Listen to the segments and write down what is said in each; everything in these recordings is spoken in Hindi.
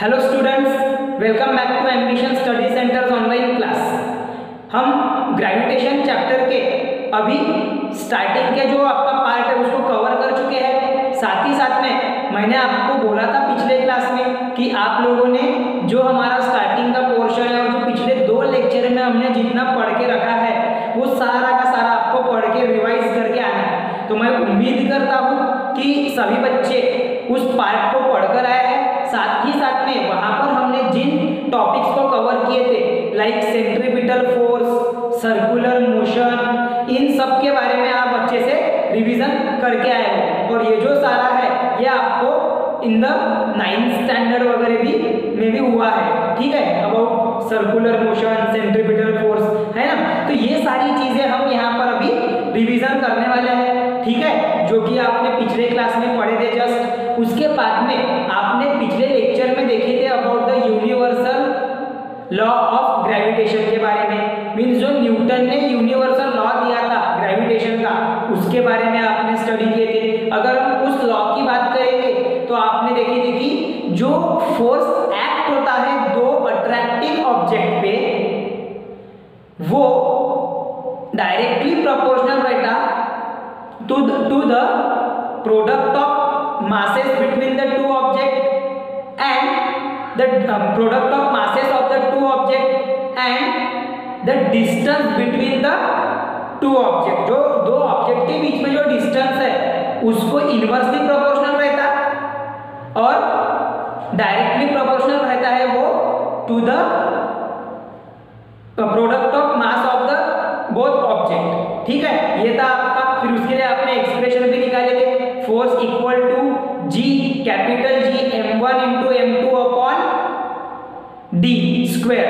Hello students, welcome back to Ambition Study Centres online class. हम ग्रेविटेशन चैप्टर के अभी स्टार्टिंग के जो आपका पार्ट है उसको कवर कर चुके हैं। साथ ही साथ में मैंने आपको बोला था पिछले क्लास में कि आप लोगों ने जो हमारा स्टार्टिंग का पोर्शन है और जो पिछले 2 लेक्चर में हमने जितना पढ़ के रखा है वो सारा का सारा आपको पढ़ के रिवाइज करके आना है। तो मैं उम्मीद करता हूँ कि सभी बच्चे उस पार्ट को पढ़कर आए हैं। साथ ही साथ में वहां पर हमने जिन टॉपिक्स को कवर किए थे like centripetal force, circular motion, इन सब के बारे में आप अच्छे से रिवीजन करके आए हो। और ये जो सारा है ये आपको इन द 9th स्टैंडर्ड वगैरह भी में भी हुआ है, ठीक है, about circular motion, centripetal force, है ना। तो ये सारी चीजें हम यहाँ पर अभी रिवीजन करने वाले हैं, ठीक है, जो कि आपने पिछले क्लास में पढ़े थे जस्ट। उसके बाद में आपने पिछले लेक्चर में देखे थे about the universal law of gravitation के बारे में। मीन्स जो न्यूटन ने यूनिवर्सल लॉ दिया था ग्रेविटेशन का, उसके बारे में आपने स्टडी किए थे। अगर हम उस लॉ की बात करेंगे तो आपने देखे थे कि जो फोर्स एक्ट होता है दो अट्रैक्टिव ऑब्जेक्ट पे, वो डायरेक्टली प्रोपोर्शनल रहता to the product of masses between the two object and the product of masses of the two object and the distance between the two object। जो दो ऑब्जेक्ट के बीच में जो डिस्टेंस है उसको इनवर्सली प्रोपोर्शनल रहता और डायरेक्टली प्रोपोर्शनल रहता है वो to the product of mass of the both object, ठीक है। ये था आपका। फिर उसके लिए आपने एक्सप्रेशन भी निकाले थे, force equal to G, capital G, m1 into m2 upon d square,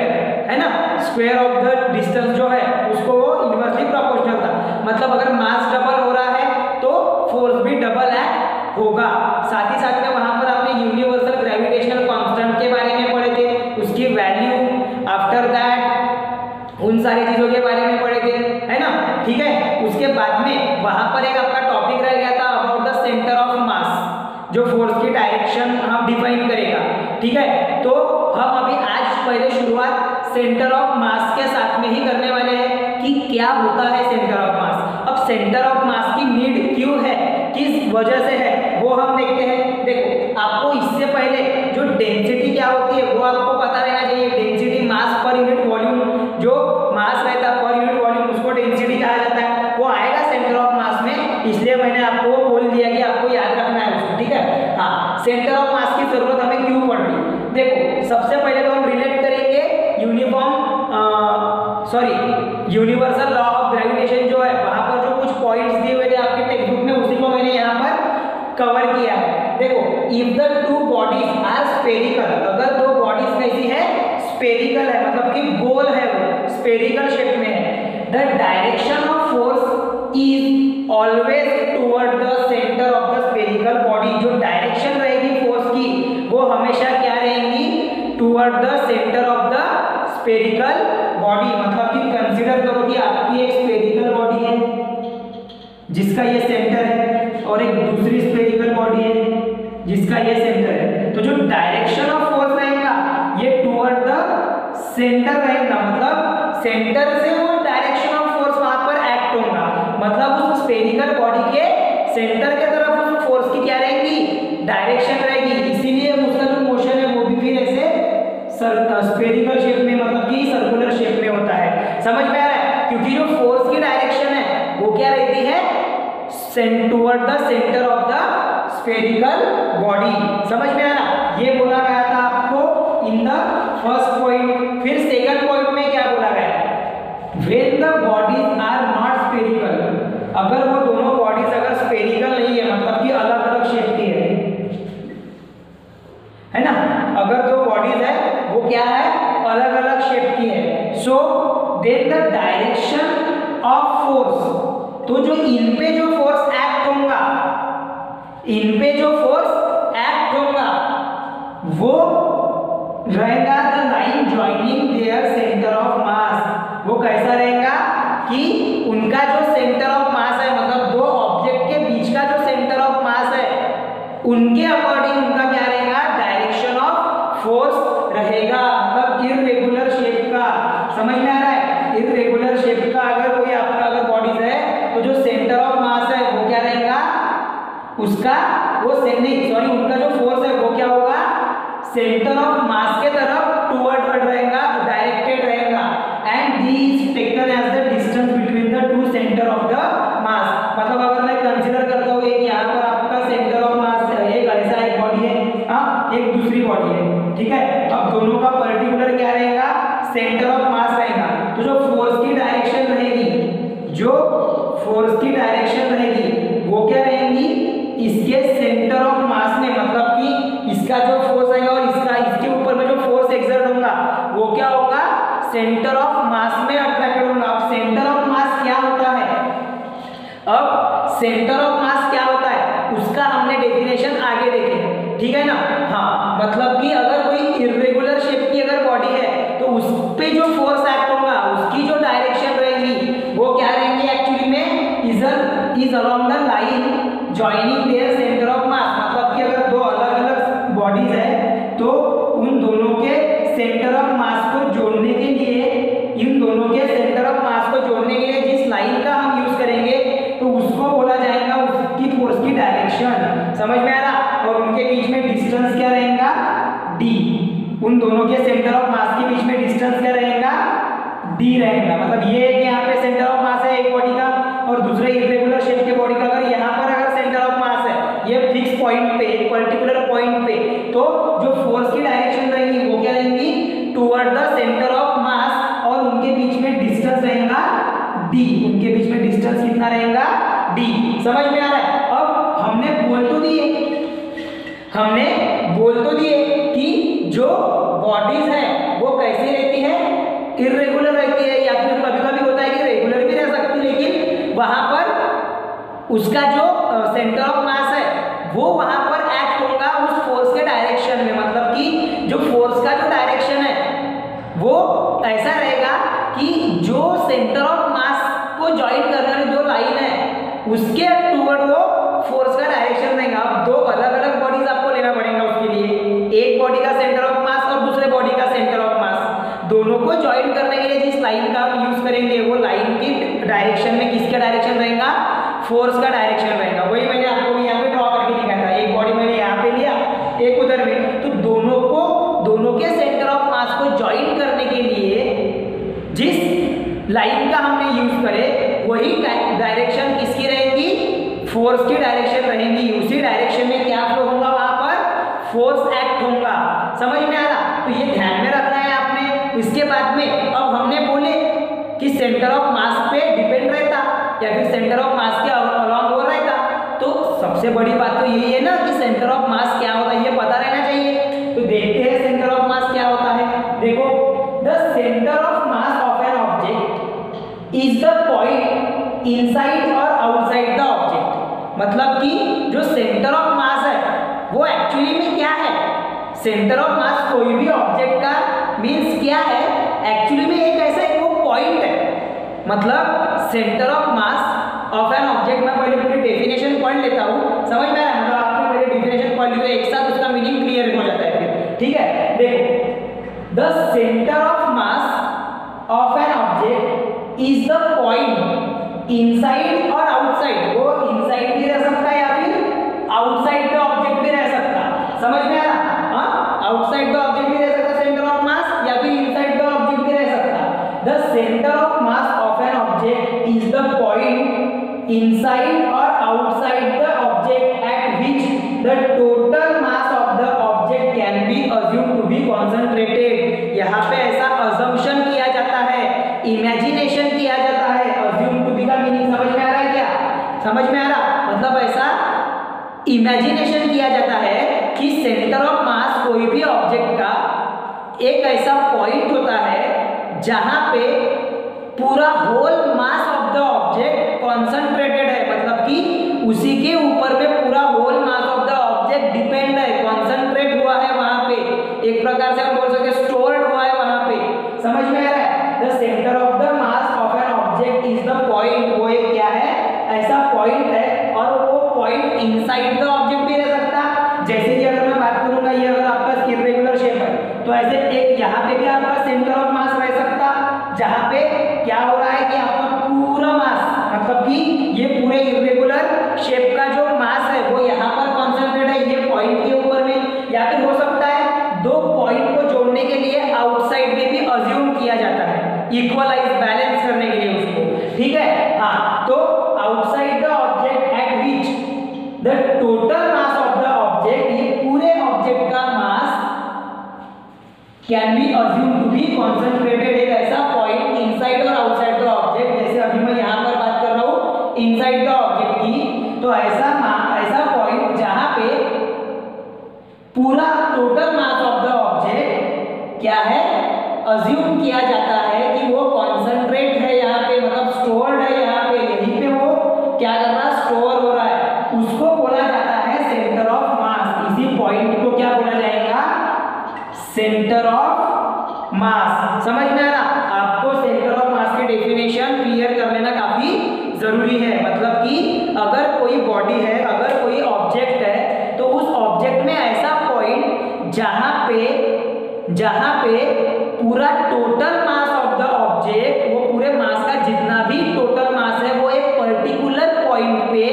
है ना। स्क्वायर ऑफ द डिस्टेंस जो है उसको वो इनवर्सली प्रोपोर्शनल था। मतलब अगर मास डबल हो रहा है तो फोर्स भी डबल एक्ट होगा। साथ ही साथ में वहां पर आपने यूनिवर्सल ग्रेविटेशनल कांस्टेंट के बारे में पढ़े थे, उसकी वैल्यू, आफ्टर दैट उन सारी चीजों के बारे में पढ़े थे, है ना, ठीक है। उसके बाद में वहां पर एक आपका टॉपिक रह गया था अबाउट द सेंटर ऑफ मास, जो फोर्स की डायरेक्शन हम डिफाइन करेगा, ठीक है। तो हम अभी आज पहले शुरुआत सेंटर ऑफ मास के साथ में ही करने वाले हैं कि क्या होता है सेंटर ऑफ मास। अब सेंटर ऑफ मास की नीड क्यों है, किस वजह से है, वो हम देखते हैं। देखो, आपको इससे पहले जो डेंसिटी क्या होती है वो आपको पता रहना चाहिए। Density mass per unit volume, जो मास रहता है पर यूनिट वॉल्यूम उसको डेंसिटी कहा जाता है। वो आएगा सेंटर ऑफ मास में, इसलिए मैंने आपको बोल दिया कि आपको याद रखना है उसको, ठीक है। हाँ, सेंटर ऑफ मास की जरूरत हमें क्यों पड़ रही है। देखो, सबसे पहले तो हम रिलेट करेंगे यूनिवर्सल लॉ ऑफ ग्रेविटेशन जो है, वहां पर जो कुछ पॉइंट्स दिए हुए थे आपके टेक्स्ट बुक में उसी को मैंने यहाँ पर कवर किया है। देखो, if the two bodies are spherical, अगर दो बॉडीज कैसी है, स्फेरिकल है, मतलब कि गोल है, वो स्फेरिकल शेप में है, the direction of force is always toward the centre of the spherical body. जो डायरेक्शन रहेगी फोर्स की वो हमेशा क्या रहेंगी, toward the centre of the spherical body. मतलब कि कंसीडर करो कि आपकी एक स्फेरिकल बॉडी है जिसका ये सेंटर है और एक दूसरी स्फेरिकल बॉडी है जिसका ये सेंटर है। तो जो डायरेक्शन ऑफ फोर्स रहेगा ये टुवर्ड द सेंटर रहेगा, मतलब सेंटर से वो डायरेक्शन ऑफ फोर्स वहां पर एक्ट होगा। मतलब उस स्फेरिकल बॉडी के सेंटर के तरफ उस फोर्स की क्या रहेगी, डायरेक्शन रहेगी। इसीलिए उसका जो मोशन है वो भी फिर ऐसे स्फेरिकल शेप में, मतलब कि सर्कुलर शेप में होता है। समझ में आ रहा है, क्योंकि जो फोर्स की डायरेक्शन है वो क्या रहती है, toward the centre of the spherical body. समझ में आ रहा, ये बोला गया था आपको इन द फर्स्ट पॉइंट। फिर सेकंड पॉइंट में क्या बोला गया है, when the bodies are not spherical, अगर वो दोनों बॉडीज अगर स्फेरिकल नहीं है, मतलब कि अलग अलग शेप की है ना, अगर दो बॉडीज है वो क्या है, अलग अलग शेप की है। So then the direction of force, तो जो इन पे जो फोर्स एक्ट होगा, इन पे जो फोर्स एक्ट होगा वो रहेगा the line joining their centre of mass. वो कैसा रहेगा कि उनका जो सेंटर ऑफ मास है, मतलब दो ऑब्जेक्ट के बीच का जो सेंटर ऑफ मास है, उनके अकॉर्डिंग उनका क्या रहेगा, डायरेक्शन ऑफ फोर्स उसका वो नहीं सॉरी उनका जो फोर्स है वो क्या होगा, सेंटर ऑफ मास के तरफ टुवर्ड रहेगा, डायरेक्टेड रहेगा। And d is taken as the distance between the two centre of the mass. मतलब अगर मैं कंसीडर करता हूँ एक यहाँ पर आपका सेंटर ऑफ मास है, एक ऐसा एक बॉडी है, एक दूसरी बॉडी है, ठीक है। अब दोनों का पर्टिकुलर क्या रहेगा, सेंटर ऑफ मास रहेगा। तो जो फोर्स की डायरेक्शन रहेगी, जो फोर्स की डायरेक्शन रहेगी वो क्या रहेंगी, इसके सेंटर ऑफ मास में, मतलब कि इसका जो फोर्स रहेगा और इसका इसके ऊपर में जो फोर्स एक्सर्ट होगा वो क्या होगा, सेंटर ऑफ मास में अट्रैक्टेड होगा। अब सेंटर ऑफ मास क्या होता है, अब सेंटर ऑफ मास क्या होता है उसका हमने डेफिनेशन आगे देखेंगे, ठीक है ना। हाँ, मतलब कि अगर कोई इर्रेगुलर शेप की अगर बॉडी है तो उस पे जो फोर्स एक्ट होगा उसकी जो डायरेक्शन रहेगी वो क्या रहेंगी, एक्चुअली में is along the line joining their centre of mass. मतलब कि अगर दो अलग अलग बॉडीज है तो उन दोनों के सेंटर ऑफ मास को जोड़ने के लिए, इन दोनों के सेंटर ऑफ मास को जोड़ने के लिए जिस लाइन का हम यूज करेंगे तो उसको बोला जाएगा उसकी फोर्स की डायरेक्शन। समझ में आ रहा। और उनके बीच में डिस्टेंस क्या रहेगा, डी। उन दोनों के सेंटर ऑफ मास के बीच में डिस्टेंस क्या रहेगा, डी रहेगा। मतलब ये है कि यहाँ पे सेंटर ऑफ मास है एक बॉडी का और दूसरे इर्रेगुलर शेप के बॉडी का अगर यहाँ पर अगर सेंटर ऑफ मास है ये फिक्स पॉइंट पे, एक पर्टिकुलर पॉइंट पे, तो जो फोर्स की डायरेक्शन रहेगी वो क्या रहेगी, टुवर्ड द सेंटर ऑफ मास। और उनके बीच में डिस्टेंस रहेगा डी, उनके बीच में डिस्टेंस कितना रहेगा, डी। समझ में आ रहा है। अब हमने बोल तो दिए कि जो बॉडीज है वो कैसी रहती है, इर्रेगुलर रहती है, या फिर कभी कभी होता है कि रेगुलर भी रह सकती है, लेकिन वहां पर उसका जो सेंटर ऑफ मास है वो वहां पर एक्ट होगा उस फोर्स के डायरेक्शन में। मतलब कि जो फोर्स का जो डायरेक्शन है वो ऐसा रहेगा कि जो सेंटर ऑफ मास को ज्वाइन करने वाली जो लाइन है उसके टुवर्ड वो फोर्स का डायरेक्शन रहेगा। अब दो अलग अलग बॉडीज आपको लेना पड़ेगा उसके लिए, एक बॉडी का सेंटर ऑफ मास और दूसरे बॉडी का सेंटर ऑफ मास, दोनों को ज्वाइन करने के लिए जिस लाइन का हम यूज करेंगे वो लाइन की डायरेक्शन में किसका डायरेक्शन रहेगा, फोर्स का डायरेक्शन रहेगा। वही मैंने आपको यहाँ पे ड्रॉ करके दिखाया था, एक बॉडी मैंने यहाँ पे लिया एक उधर में, तो दोनों के सेंटर ऑफ मास को ज्वाइन करने के लिए जिस लाइन का हमने यूज करे वही डायरेक्शन किसकी रहेगी, फोर्स की डायरेक्शन रहेगी। उसी डायरेक्शन में क्या फ्लो होगा, वहां पर फोर्स एक्ट होगा। समझ में आ रहा। तो ये ध्यान में रखना है आपने। इसके बाद में अब हमने बोले कि सेंटर ऑफ मास पे डिपेंड रहता या फिर सेंटर ऑफ मास के अलॉन्ग वो रहता, तो सबसे बड़ी बात तो यही है ना कि सेंटर ऑफ मास क्या होता है ये पता रहना चाहिए। तो देखते हैं सेंटर ऑफ मास क्या होता है। देखो, the centre of mass of an object is the point inside और आउटसाइड द ऑब्जेक्ट। मतलब कि जो सेंटर ऑफ मास है वो एक्चुअली में क्या है, सेंटर ऑफ मास कोई भी ऑब्जेक्ट का मीन्स क्या है, एक्चुअली में एक ऐसा वो पॉइंट है। मतलब centre of mass of an object, मैं पहले पूरी डेफिनेशन पढ़ लेता हूँ, समझ में आ रहा है। मतलब आपने पहले डेफिनेशन पढ़ ली तो एक साथ उसका मीनिंग क्लियर हो जाता है फिर, ठीक है। देखो, the centre of mass of an object is the point inside और आउटसाइड। वो इनसाइड भी रह सकता है या फिर आउटसाइड द ऑब्जेक्ट भी रह सकता है। समझ में आ रहा। आउटसाइड द ऑब्जेक्ट भी रह सकता सेंटर ऑफ मास, या फिर इनसाइड द ऑब्जेक्ट भी रह सकता। The centre of mass of an object is the point inside और outside the object at which the total mass of the object can be assumed to be concentrated. यहाँ पे ऐसा अजम्पशन किया जाता है, इमेजिनेशन किया जाता है। अज्यूम टू बी का मीनिंग समझ में आ रहा है क्या, समझ में आ रहा। मतलब ऐसा इमेजिनेशन किया जाता है कि सेंटर ऑफ मास कोई भी ऑब्जेक्ट का एक ऐसा पॉइंट होता है जहां पे पूरा whole mass of the object concentrated है। मतलब कि उसी के ऊपर में पूरा whole mass of the object depend है, कॉन्सेंट्रेट हुआ है वहां पे, एक प्रकार से हम बोल सकते हैं स्टोर्ड हुआ है वहां पे। समझ में आ रहा है। The centre of the mass of an object is the point. वो एक क्या है, ऐसा पॉइंट है, और वो पॉइंट इनसाइड द ऑब्जेक्ट भी रह सकता। जैसे कि अगर मैं बात करूंगा, ये अगर आपका इर्रेगुलर शेप है तो ऐसे एक यहाँ पे भी आपका सेंटर ऑफ मास रह सकता, जहां पे क्या हो रहा है कि आपका पूरा मास, मतलब कि ये पूरे इर्रेगुलर शेप का जो मास है वो the total mass of the object, ये पूरे ऑब्जेक्ट का mass can be assume to be concentrated, एक ऐसा पॉइंट इनसाइड और आउटसाइड द ऑब्जेक्ट, जैसे अभी मैं यहाँ पर बात कर रहा हूँ इनसाइड द ऑब्जेक्ट की, तो ऐसा पॉइंट जहां पे पूरा total mass of the object क्या है, अज्यूम किया जाता है कि वो कॉन्सेंट्रेट है यहाँ पे, मतलब स्टोर्ड है यहाँ पे, यहीं पे वो क्या कर रहा है, स्टोर हो रहा है, उसको बोला जाता है सेंटर ऑफ मास। इसी पॉइंट को क्या बोला जाएगा, सेंटर ऑफ मास। समझ में आ रहा? आपको सेंटर ऑफ मास की डेफिनेशन क्लियर कर लेना काफी जरूरी है। मतलब कि अगर कोई बॉडी है, अगर कोई ऑब्जेक्ट है, तो उस ऑब्जेक्ट में ऐसा पॉइंट जहां पे पूरा total mass of the object, वो पूरे मास का जितना भी टोटल मास है वो एक पर्टिकुलर पॉइंट पे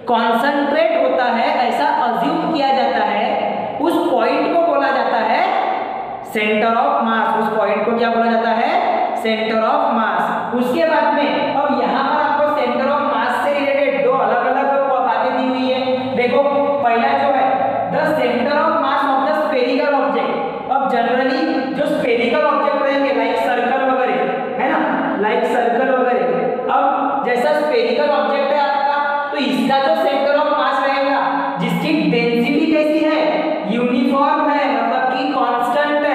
कॉन्सेंट्रेट होता है, ऐसा अज्यूम किया जाता है, उस पॉइंट को बोला जाता है सेंटर ऑफ मास। उस पॉइंट को क्या बोला जाता है, सेंटर ऑफ मास। उसके बाद में अब यहाँ पर आपको सेंटर ऑफ मास से रिलेटेड दो अलग अलग बातें दी हुई है। देखो पहला जो है the centre of mass of the spherical object. अब जनरली जो स्फेरिकल ऑब्जेक्ट रहेंगे लाइक सर्कल वगैरह, है ना, लाइक सर्कल वगैरह, अब जैसा स्फेरिकल ऑब्जेक्ट है आपका, तो इसका जो सेंटर ऑफ मास रहेगा, जिसकी डेंसिटी कैसी है, यूनिफॉर्म है, मतलब कि कांस्टेंट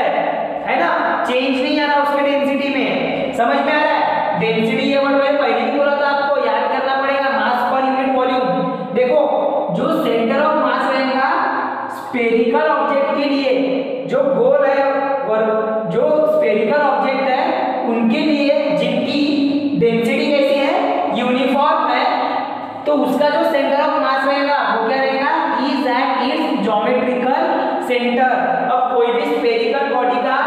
है ना, चेंज नहीं आ रहा उसके डेंसिटी में। समझ में आ रहा है? डेंसिटी ये वर्ड मैंने पहले भी बोला था, आपको याद करना पड़ेगा, मास पर यूनिट वॉल्यूम। देखो जो सेंटर ऑफ मास रहेगा स्फेरिकल ऑब्जेक्ट के लिए, जो गोल है और जो स्फेरिकल ऑब्जेक्ट है उनके लिए जिनकी डेंसिटी कैसी है, यूनिफॉर्म है, तो उसका जो सेंटर ऑफ मास रहेगा वो क्या रहेगा, is at its geometrical centre. अब कोई भी स्फेरिकल बॉडी का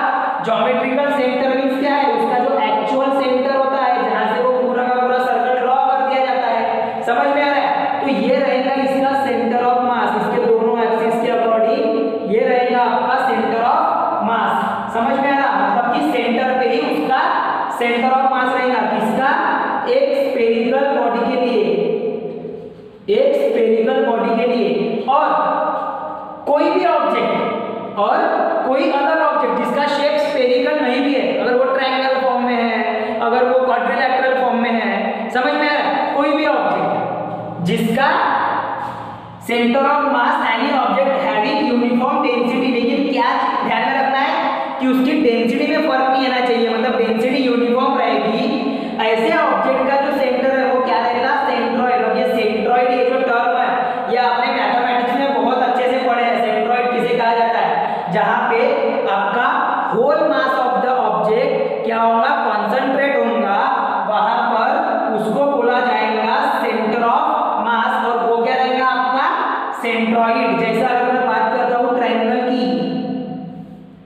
ज्योमेट्रिकल सेंटर मींस क्या है, उसका जो एक्चुअल सेंटर होता है जहां से वो पूरा का पूरा सर्कल ड्रॉ कर दिया जाता है। समझ में आ रहा है? तो ये रहेगा इसका सेंटर ऑफ मास, इसके दोनों एक्सिस के अकॉर्डिंग ये रहेगा आपका सेंटर ऑफ मास। समझ में आ रहा? मतलब कि सेंटर पे ही उसका सेंटर ऑफ मास रहेगा। किसका? एक स्फेरिकल बॉडी के लिए, एक स्फेरिकल बॉडी के लिए। और कोई भी ऑब्जेक्ट और कोई अदर ऑब्जेक्ट जिसका शेप स्फेरिकल नहीं भी है, अगर वो ट्रायंगल फॉर्म में है, अगर वो क्वाड्रिलैटरल फॉर्म में है, समझ में आ रहा है, कोई भी ऑब्जेक्ट जिसका centre of mass any object having uniform density, लेकिन क्या ध्यान में रखना है कि उसकी डेंसिटी में फर्क नहीं आना चाहिए, मतलब डेंसिटी यूनिफॉर्म रहेगी। ऐसे ऑब्जेक्ट का जो सेंटर है वो क्या रहेगा, सेंट्रॉइड। और ये सेंट्रॉइड, ये जो टर्म है ये आपने मैथमेटिक्स में बहुत अच्छे से पढ़े हैं। सेंट्रॉइड किसे कहा जाता है, जहां पे आपका whole mass of the object क्या होगा, कॉन्सेंट्रेट होगा, वहां पर उसको बोला जाएगा सेंटर ऑफ मास। और वो क्या रहेगा आपका, सेंट्रॉइड। जैसा अगर मैं बात करता हूँ ट्रायंगल की,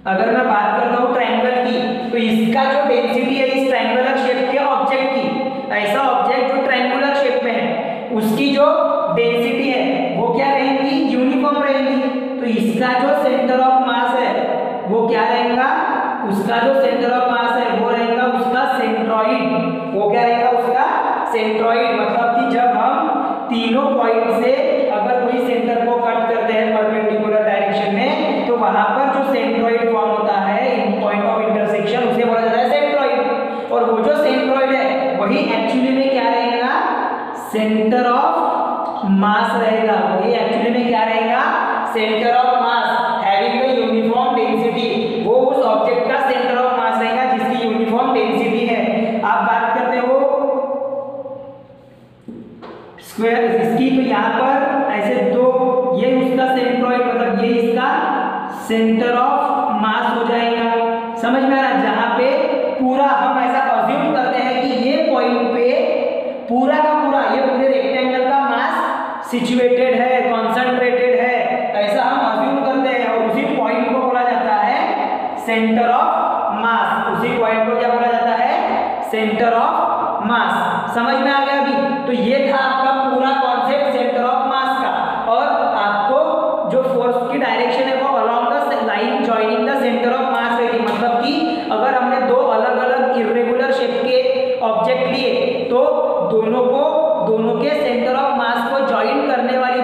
अगर मैं बात करता हूँ ट्रायंगल की, तो इसका जो डेंसिटी है इस ट्रायंगुलर शेप के ऑब्जेक्ट की, ऐसा ऑब्जेक्ट जो ट्रायंगुलर शेप में है उसकी जो डेंसिटी है वो क्या रहेगी, यूनिफॉर्म रहेगी। तो इसका जो सेंटर ऑफ मास है वो क्या रहेगा, उसका जो सेंटर ऑफ मास है वो रहेगा उसका सेंट्रॉइड। वो क्या रहेगा, उसका सेंट्रॉइड। मतलब कि जब हम तीनों पॉइंट से अगर कोई सेंटर को कट करते हैं परपेंडिकुलर डायरेक्शन में, तो वहां पर जो सेंट्रॉइड फॉर्म होता है इन पॉइंट ऑफ इंटरसेक्शन, उसे बोला जाता है सेंट्रॉइड। और वो जो सेंट्रॉइड है वही एक्चुअली में क्या रहेगा, सेंटर ऑफ मास रहेगा। वही एक्चुअली में क्या रहेगा, centre of mass having the uniform density. वो उस ऑब्जेक्ट का सेंटर ऑफ मास रहेगा जिसकी यूनिफॉर्म डेंसिटी है। आप बात करते हो स्क्वायर इसकी, तो यहाँ पर ऐसे दो, ये उसका सेंट्रॉइड, मतलब ये इसका सेंटर ऑफ मास हो जाएगा। समझ में आ रहा है? जहां पे पूरा हम ऐसा अज्यूम करते हैं कि ये पॉइंट पे पूरा का पूरा ये पूरे रेक्टेंगल का मास सिचुएटेड है, कॉन्सेंट्रेटेड है, ऐसा हम अज्यूम करते हैं। और उसी पॉइंट को बोला जाता है सेंटर ऑफ मास। उसी पॉइंट को क्या बोला जाता है, सेंटर ऑफ मास। समझ में आ गया अभी? तो ये था आपका पूरा कॉन्सेप्ट सेंटर ऑफ मास का। और आपको जो फोर्स की डायरेक्शन है वो along the line joining the centre of मास रहेगी। मतलब कि अगर हमने दो अलग अलग इर्रेगुलर शेप के ऑब्जेक्ट लिए, तो दोनों के सेंटर ऑफ मास को ज्वाइन करने वाली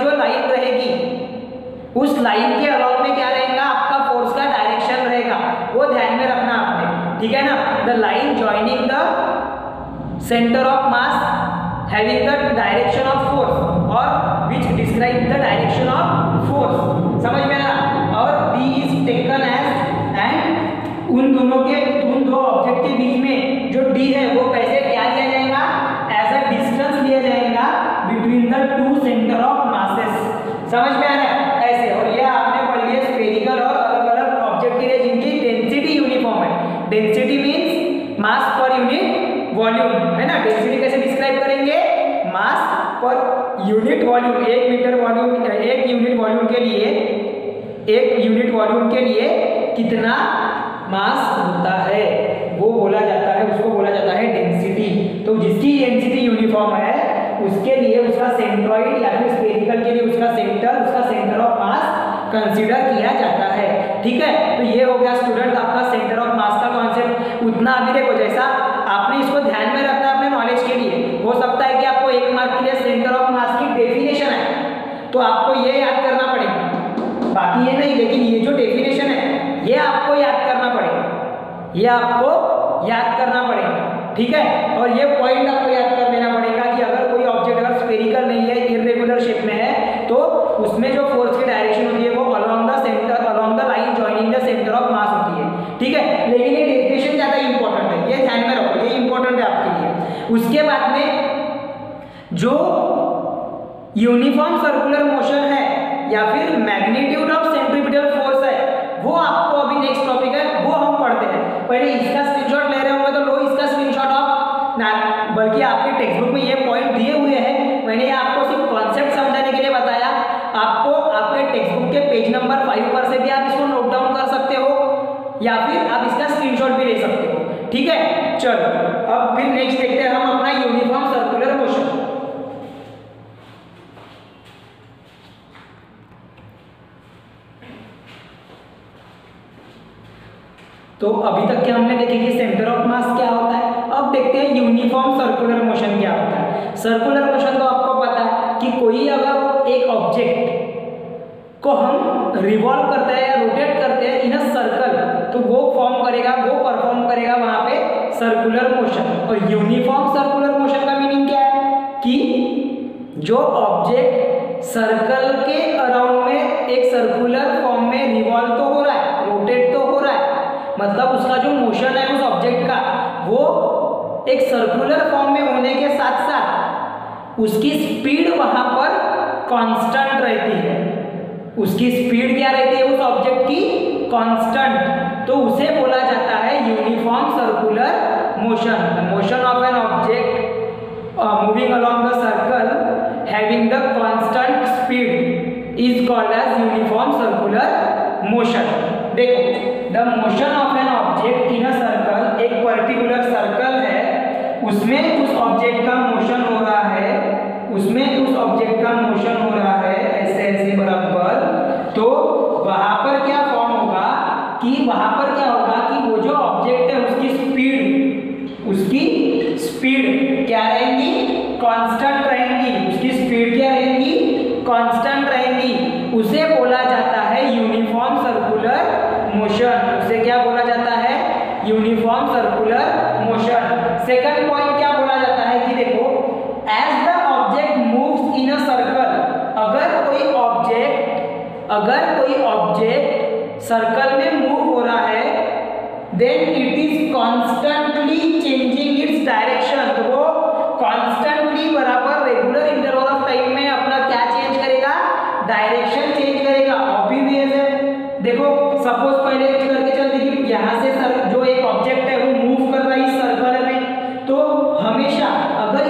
उस लाइन के अलाउ में क्या रहेगा, आपका फोर्स का डायरेक्शन रहेगा, वो ध्यान में रखना आपने, ठीक है ना। The line joining the centre of mass having the direction of force और which describe the direction of force, समझ में आया। और D is taken as, and उन दो ऑब्जेक्ट के बीच में जो डी है वो कैसे क्या लिया जाएगा, एज अ डिस्टेंस लिया जाएगा between the two centre of masses, समझ में आ रहा है ऐसे। और ये आपने पढ़ लिया स्फेरिकल और अलग अलग ऑब्जेक्ट के लिए जिनकी डेंसिटी यूनिफॉर्म है। डेंसिटी मींस मास पर यूनिट वॉल्यूम, है ना। डेंसिटी कैसे डिस्क्राइब करेंगे, मास पर यूनिट वॉल्यूम। एक यूनिट वॉल्यूम के लिए कितना मास होता है वो बोला जाता है, उसको बोला जाता है डेंसिटी। तो जिसकी डेंसिटी यूनिफॉर्म है उसके लिए उसका सेंट्रॉइड या फिर स्फेरिकल के लिए उसका सेंटर ऑफ मास कंसीडर किया जाता है, ठीक है। तो ये हो गया स्टूडेंट आपका सेंटर ऑफ मास का कॉन्सेप्ट। उतना अभी देखो, जैसा आपने इसको ध्यान में रखना अपने नॉलेज के लिए। हो सकता है कि आपको 1 मार्क के लिए सेंटर ऑफ मास की डेफिनेशन है तो आपको ये याद करना पड़ेगा, बाकी ये नहीं, लेकिन ये जो डेफिनेशन है ये आपको याद करना पड़ेगा, ठीक है। और ये पॉइंट आपको याद कर लेना पड़ेगा कि अगर कोई ऑब्जेक्ट अगर स्फेरिकल नहीं है, इर्रेगुलर शेप में है, तो उसमें जो फोर्स की डायरेक्शन होती है वो along the line joining the centre of मास होती है, ठीक है। लेकिन ये डेफिनेशन ज्यादा इंपॉर्टेंट है, ये ध्यान में रखो, ये इंपॉर्टेंट है आपके लिए। उसके बाद में जो यूनिफॉर्म सर्कुलर मोशन है या फिर मैग्नीट्यूड ऑफ सेंट्रीपिटल फोर्स है, वो आपको अभी नेक्स्ट टॉपिक है, वो हम पढ़ते हैं। पहले इसका स्क्रीनशॉट ले रहे होंगे तो लो इसका स्क्रीनशॉट ऑफ ना, बल्कि आपके टेक्स्ट बुक में ये पॉइंट दिए हुए हैं, मैंने आपको सिर्फ कॉन्सेप्ट समझाने के लिए बताया। आपको आपके टेक्स्ट बुक के पेज नंबर 5 पर से भी आप इसको नोट डाउन कर सकते हो या फिर आप इसका स्क्रीनशॉट भी ले सकते हो, ठीक है। चलो अब फिर नेक्स्ट देखते हैं हम अपना यूनिफॉर्म सर्कुलर मोशन। तो अभी तक क्या हमने देखे कि सेंटर ऑफ मास क्या होता है, अब देखते हैं यूनिफॉर्म सर्कुलर मोशन क्या होता है। सर्कुलर मोशन तो आपको पता है कि कोई अगर एक ऑब्जेक्ट को हम रिवॉल्व करते हैं या रोटेट करते हैं इन अ सर्कल, तो वो परफॉर्म करेगा वहां पे सर्कुलर मोशन। और यूनिफॉर्म सर्कुलर मोशन का मीनिंग क्या है कि जो ऑब्जेक्ट सर्कल के अराउंड में एक सर्कुलर फॉर्म में रिवॉल्व तो हो रहा है, रोटेट तो हो रहा है, मतलब उसका जो मोशन है उस ऑब्जेक्ट का वो एक सर्कुलर फॉर्म में होने के साथ साथ उसकी स्पीड वहां पर कांस्टेंट रहती है। उसकी स्पीड क्या रहती है उस ऑब्जेक्ट की, कांस्टेंट। तो उसे बोला जाता है uniform circular motion. The motion of an object moving along the circle having the constant speed is called as uniform circular motion. देखो, the motion of an object in a circle, एक पर्टिकुलर सर्कल है, उसमें उस ऑब्जेक्ट का मोशन हो रहा है, ऐसे बराबर। तो वहां पर क्या फॉर्म होगा कि वो जो ऑब्जेक्ट है उसकी स्पीड क्या रहेंगी, कांस्टेंट रहेंगी। उसे बोला जाता है यूनिफॉर्म सर्कुलर मोशन। उसे क्या बोला जाता है, uniform circular motion. Second point क्या बोला जाता है कि देखो, as the object moves in a circle, अगर कोई ऑब्जेक्ट सर्कल में मूव हो रहा है, then it is constantly changing its direction. तो वो कॉन्स्टेंटली बराबर रेगुलर इंटरवल ऑफ टाइम में अपना क्या चेंज करेगा, डायरेक्शन चेंज करेगा। ऑब्वियस है, देखो सपोज पहले करके चलते कि यहाँ से जो एक ऑब्जेक्ट है वो मूव कर रहा है इस सर्कल में, तो हमेशा अगर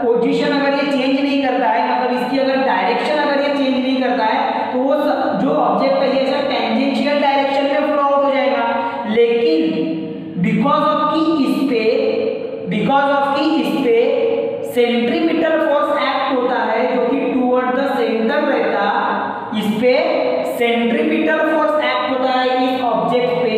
पोजीशन अगर ये चेंज नहीं करता है, मतलब इसकी अगर डायरेक्शन अगर ये चेंज नहीं करता है, तो वो जो ऑब्जेक्ट है ये सब टेंजेंशियल डायरेक्शन में फ्लो आउट हो जाएगा। लेकिन बिकॉज ऑफ की इस पे सेंट्रीपिटल फोर्स एक्ट होता है जो कि टुवर्ड द सेंटर रहता, इस पे सेंट्रीपिटल फोर्स एक्ट होता है इस ऑब्जेक्ट पे,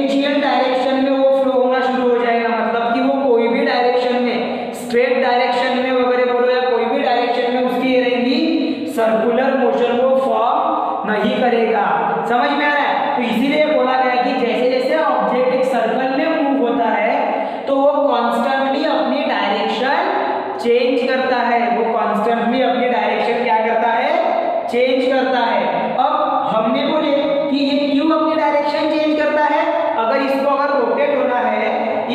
टेंजेंशियल डायरेक्शन में वो फ्लो होना शुरू हो जाएगा, मतलब कि वो कोई भी डायरेक्शन में, स्ट्रेट डायरेक्शन में वगैरह बोलो या कोई भी डायरेक्शन में उसकी ये रहेंगी, सर्कुलर मोशन को फॉर्म नहीं करेगा। समझ में आ रहा है? तो इसीलिए बोला गया कि जैसे जैसे ऑब्जेक्ट एक सर्कल में मूव होता है तो वो कॉन्स्टेंटली अपनी डायरेक्शन चेंज करता है, वो कॉन्स्टेंटली अपनी डायरेक्शन क्या करता है, चेंज करता है। अब हमने बोले कि ये क्यों अपनी डायरेक्शन चेंज करता है, अगर इसको अगर रोटेट होना है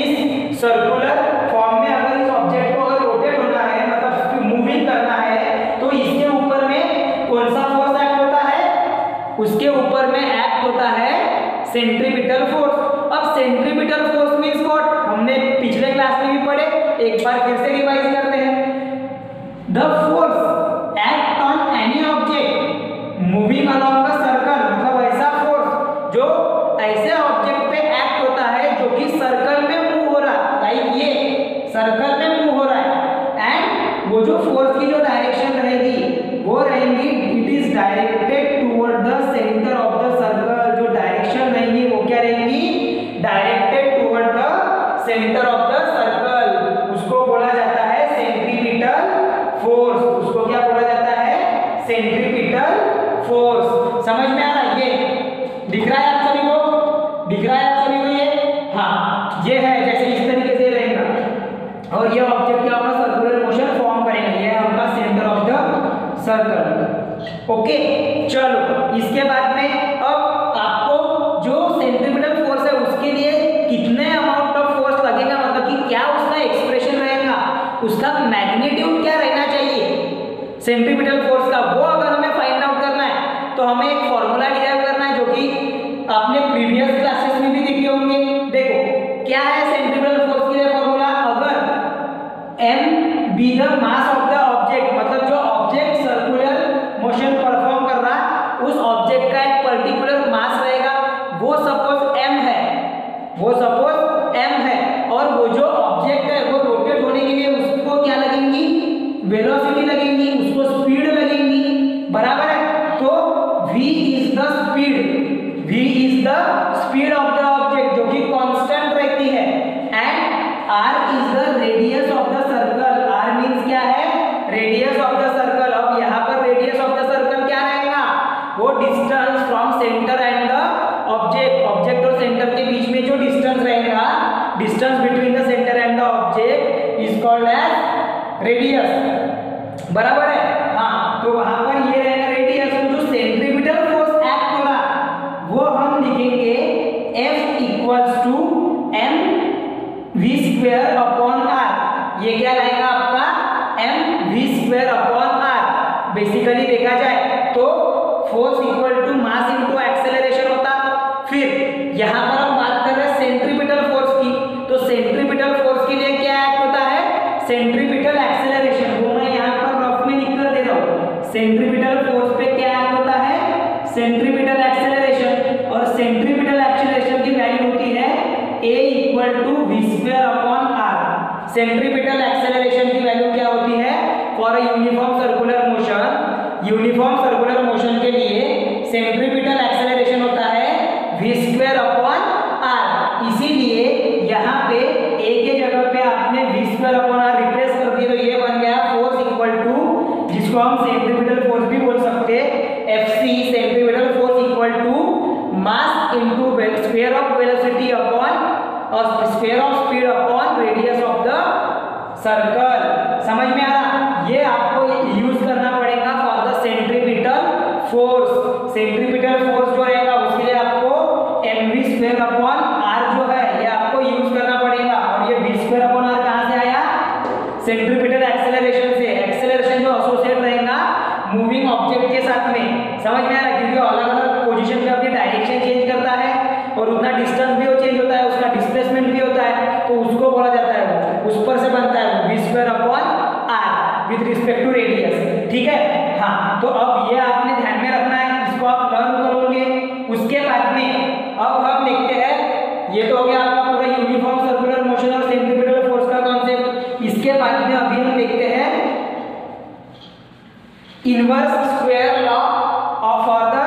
इस सर्कुलर फॉर्म में, अगर इस ऑब्जेक्ट को अगर रोटेट होना है मतलब मूविंग करना है, तो इसके ऊपर में कौन सा फोर्स एक्ट होता है, उसके ऊपर में एक्ट होता है सेंट्रीपिटल फोर्स। अब सेंट्रीपिटल फोर्स मींस व्हाट, हमने पिछले क्लास में भी पढ़े, एक बार फिर से रिवाइज करते हैं। The force act on any object moving along the circle, मतलब ऐसा फोर्स जो ऐसे ऑब्जेक्ट पे एक्ट होता है जो कि सर्कल में मूव हो रहा है, लाइक ये सर्कल में मूव हो रहा है, एंड वो जो फोर्स की जो डायरेक्शन रहेगी वो रहेंगी it is directed toward the centre of the circle. जो डायरेक्शन रहेंगी वो क्या रहेंगी, directed toward the centre of the circle, उसको बोला जाता है सेंट्रीपिटल फोर्स। उसको क्या बोला जाता है, सेंट्रीपिटल फोर्स। समझ में आ रहा है? ये दिख रहा है आप सभी को, दिख रहा है आप सभी को ये? हाँ, ये है, जैसे इस तरीके से रहेगा और ये ऑब्जेक्ट क्या होगा, सर्कुलर मोशन फॉर्म करेगा, ये है आपका centre of the circle. Okay, चलो इसके बाद में अब आपको जो सेंट्रीपिटल फोर्स है उसके लिए कितने अमाउंट ऑफ फोर्स लगेगा, मतलब कि क्या उसका एक्सप्रेशन रहेगा, उसका मैग्नीट्यूड क्या रहना चाहिए सेंट्रीपिटल फोर्स का, वो अगर हमें फाइंड आउट करना है तो हमें एक फॉर्मूला डिराइव करना है जो कि आपने प्रीवियस क्लासेस में भी देखे होंगे। देखो क्या है सेंट्रीपिटल फोर्स के लिए फॉर्मूला, अगर m be the mass of the object, मतलब जो ऑब्जेक्ट सर्कुलर मोशन परफॉर्म कर रहा है उस ऑब्जेक्ट का एक पर्टिकुलर मास रहेगा, वो सपोज m है, वो सपोज m है, और वो जो ऑब्जेक्ट है वो रोटेट होने के लिए उसको क्या लगेंगी, वेलोसिटी लगेंगी, उसको स्पीड लगेंगी, बराबर है। तो v is the speed, v is the speed of the object जो कि कांस्टेंट रहती है, and r is the radius of the circle, r means क्या है, रेडियस ऑफ द सर्कल। अब यहाँ पर रेडियस ऑफ द सर्कल क्या रहेगा, वो distance from centre and the object, object और सेंटर के बीच में जो डिस्टेंस रहेगा, distance between the centre and the object is called as radius, बराबर है। हाँ, तो वहां पर ये रहेगा रेडियस। तो जो सेंट्रीपिटल फोर्स एक्ट हो रहा वो हम लिखेंगे F equals to m v square upon r, ये क्या रहेगा आपका m v square upon r। Basically देखा जाए तो force equal to mass into acceleration होता। फिर यहाँ पर हम बात कर रहे हैं सेंट्रीपिटल फोर्स की, तो सेंट्रीपिटल फोर्स के लिए क्या एक्ट होता है, सेंट्रीपिटल एक्सेलरेशन, वो मैं यहाँ पर रफ में लिख कर दे रहा हूँ। सेंट्रीपिटल फोर्स पे क्या एक्ट होता है, सेंट्रीपिटल एक्सेलरेशन, और सेंट्रीपिटल एक्सेलरेशन की वैल्यू होती है a equal to v square upon r। Centripetal acceleration की वैल्यू क्या होती है, for a uniform circular motion, uniform circular motion के लिए सेंट्रीपिटल एक्सेलरेशन होता है v स्क्वायर अपॉन r। इसीलिए यहाँ पे a के जगह पे आपने v square upon r replace कर दिया, तो ये बन गया फोर्स इक्वल टू, जिसको हम सेंट्रीपिटल फोर्स भी बोल सकते हैं, Fc centripetal force equal to mass into square of velocity upon और square of speed upon radius of the circle. समझ में आ रहा? ये आपको यूज करना पड़ेगा for the centripetal force. Centripetal force जो रहेगा उसके लिए आपको mv स्क्वायर अपॉन r जो है ये आपको यूज करना पड़ेगा, और ये v स्क्वायर अपॉन r कहाँ से आया, सेंट्रीपिटल एक्सेलरेशन से। एक्सेलरेशन जो एसोसिएट रहेगा मूविंग ऑब्जेक्ट के साथ में, समझ में आ रहा है, क्योंकि अलग अलग पोजीशन पे अपनी डायरेक्शन चेंज करता है और उतना डिस्टेंस भी वो चेंज होता है, उसका डिस्प्लेसमेंट भी होता है, तो उसको बोला जाता है, उस पर से बनता है v square upon r with respect to radius. ठीक है, हाँ, तो अब ये आपने ध्यान में रखना है, इसको आप लर्न करोगे। उसके बाद में अब हम देखते हैं, ये तो हो गया आपका पूरा यूनिफॉर्म सर्कुलर मोशन और सेंट्रीपिटल फोर्स का कॉन्सेप्ट। इसके बाद में अभी हम देखते हैं inverse square law of the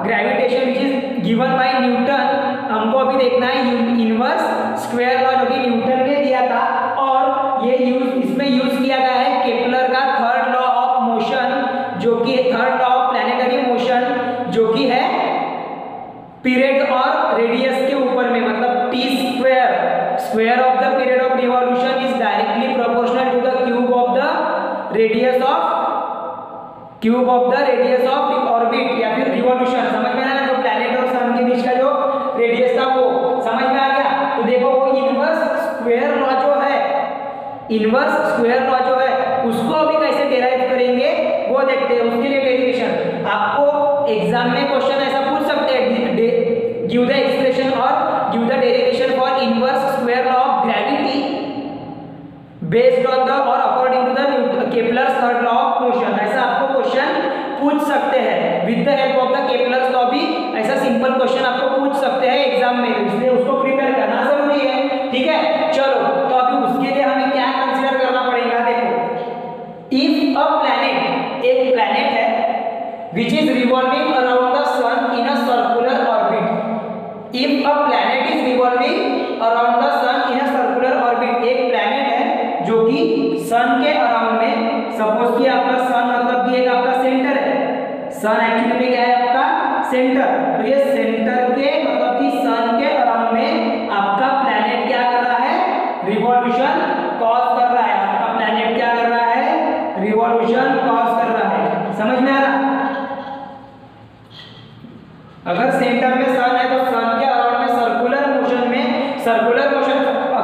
gravitation which is given bye Newton. हमको अभी देखना है इनवर्स स्क्वायर लॉ जो कि न्यूटन ने दिया था, और ये इसमें यूज किया गया है केपलर का थर्ड लॉ ऑफ मोशन, जो कि third law of planetary motion, जो कि है पीरियड और रेडियस के ऊपर में, मतलब T square of the period of revolution is directly proportional to the cube of the radius of orbit या फिर रिवॉल्यूशन। समझ में आया ना, जो प्लैनेट और सन के बीच का जो रेडियस था वो समझ में आ गया। तो देखो वो इनवर्स स्क्वायर लॉ जो है उसको अभी कैसे डेराइव करेंगे वो देखते हैं। उसके लिए डेरिवेशन आपको एग्जाम में क्वेश्चन ऐसा पूछ सकते हैं, गिव द एक्सप्रेशन और give the derivation for inverse square law of gravity based on the और according to the Kepler's third law of motion. ऐसा आपको क्वेश्चन पूछ सकते हैं with the help of the Kepler's law भी ऐसा सिंपल क्वेश्चन आपको पूछ सकते हैं एग्जाम में, इसलिए उसको प्रिपेयर करना जरूरी है। ठीक है, चलो तो अभी उसके लिए हमें क्या कंसीडर करना पड़ेगा। देखो इफ अ प्लैनेट, एक प्लैनेट है which is revolving around the sun in a circular orbit, if a planet is revolving around the sun in a circular orbit, एक प्लैनेट है जो कि सन के अराउंड में, सपोज कि आपका सन मतलब कि एक आपका सेंटर है, सन एक्चुअली में क्या है आपका सेंटर, तो ये सेंटर के मतलब कि सन के अराउंड में आपका प्लैनेट क्या कर रहा है, रिवॉल्यूशन कॉज कर रहा है। आपका प्लैनेट क्या कर रहा है, रिवॉल्यूशन कॉज कर रहा है। समझ में आ रहा, अगर सेंटर में सन है तो सन के अराउंड में सर्कुलर मोशन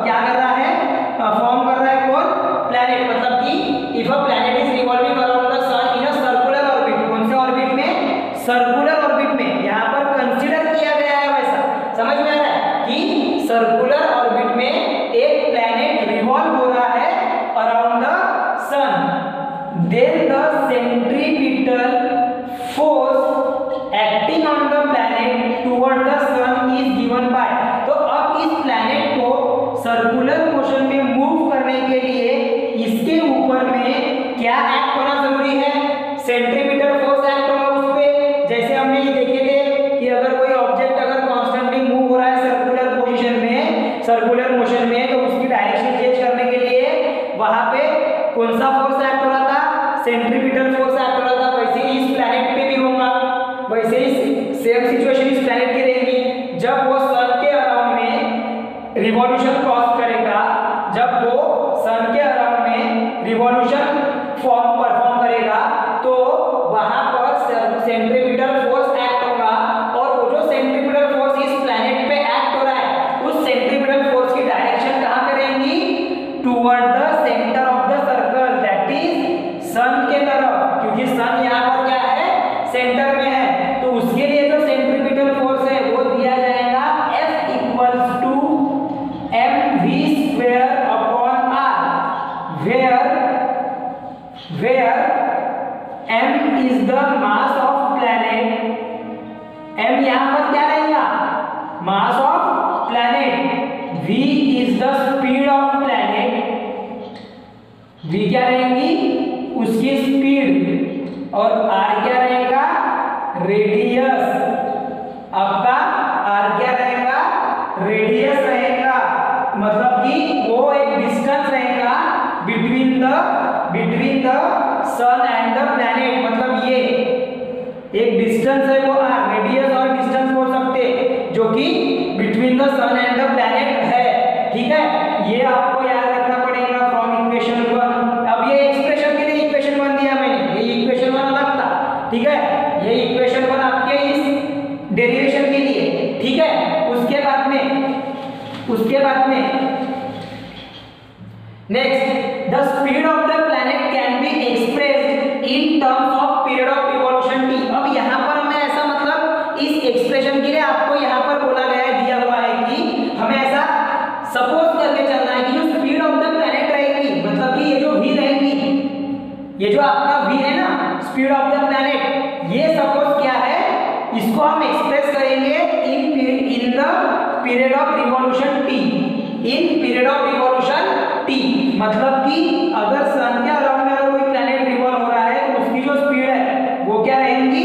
क्या कर रहा है, फॉर्म कर रहा है कौन, प्लैनेट। मतलब कि if a planet is revolving around the sun in a circular orbit, कौन से ऑर्बिट में, सर्कुलर ऑर्बिट में, यहाँ पर कंसीडर किया गया है वैसा। समझ में आ रहा है कि सर्कुलर ऑर्बिट में एक प्लैनेट रिवॉल्व हो रहा है around the sun, then the centripetal force acting on the planet toward the sun is given by. तो अब इस प्लैनेट को सर्कुलर मोशन में मूव करने के लिए इसके ऊपर में क्या एक्ट होना जरूरी है, सेंट्रीपिटल फोर्स एक्ट होगा उस पे। जैसे हमने ये देखे थे कि अगर कोई ऑब्जेक्ट अगर कॉन्स्टेंटली मूव हो रहा है सर्कुलर मोशन में तो उसकी डायरेक्शन चेंज करने के लिए वहां पे कौन सा फोर्स एक्ट हो रहा था, सेंट्रीपिटल फोर्स एक्ट हो रहा था। वैसे ही इस प्लैनेट पे भी होगा, वैसे ही सेम सिचुएशन इस प्लैनेट की रहेगी। जब वो सन के अराउंड में रिवॉल्यूशन कॉज करेगा, जब वो सन के अराउंड में रिवॉल्यूशन परफॉर्म करेगा तो वहां पर सेंट्रीपिटल फोर्स एक्ट होगा, और वो जो सेंट्रीपिटल फोर्स इस प्लैनेट पे एक्ट हो रहा है उस सेंट्रीपिटल फोर्स की डायरेक्शन कहां पे रहेंगी, toward the centre of the circle, that is sun के तरफ, क्योंकि सन यहाँ पर क्या है, सेंटर में है। तो उसके लिए जो सेंट्रीपिटल फोर्स है वो दिया जाएगा F equals to mv² upon r, where m is the mass of planet, m यहाँ पर क्या रहेगा, mass of planet, v is the speed of planet, v क्या रहेंगी उसकी स्पीड, और r क्या रहेगा, रेडियस। आपका r क्या रहेगा, रेडियस रहेगा, मतलब कि वो एक डिस्टेंस रहेगा between the sun and the planet. मतलब ये एक डिस्टेंस है वो r, रेडियस और डिस्टेंस बोल सकते हैं, जो कि between the sun and the planet है। ठीक है, ये आपको याद रखना पड़ेगा फ्रॉम इक्वेशन 1। अब ये एक्सप्रेशन के लिए इक्वेशन 1 दिया मैंने, ये इक्वेशन 1 अलग था। ठीक है, ये इक्वेशन 1 आपके इस डेरिवेशन के लिए। ठीक है, उसके बाद में next, the speed of the planet can be expressed in terms of period of revolution t। अब यहाँ पर हमें ऐसा मतलब इस एक्सप्रेशन के लिए आपको यहाँ पर बोला गया है, दिया हुआ है कि हमें ऐसा सपोज करके चलना है कि जो स्पीड ऑफ द प्लैनेट रहेगी, मतलब कि ये जो v रहेगी, ये जो आपका v है ना, स्पीड ऑफ द प्लैनेट, ये सपोज क्या है, इसको हम एक्सप्रेस करेंगे in the period of revolution t, in period of revolution t। मतलब कि अगर सन के अराउंड में अगर कोई प्लैनेट रिवॉल्व हो रहा है तो उसकी जो स्पीड है वो क्या रहेंगी,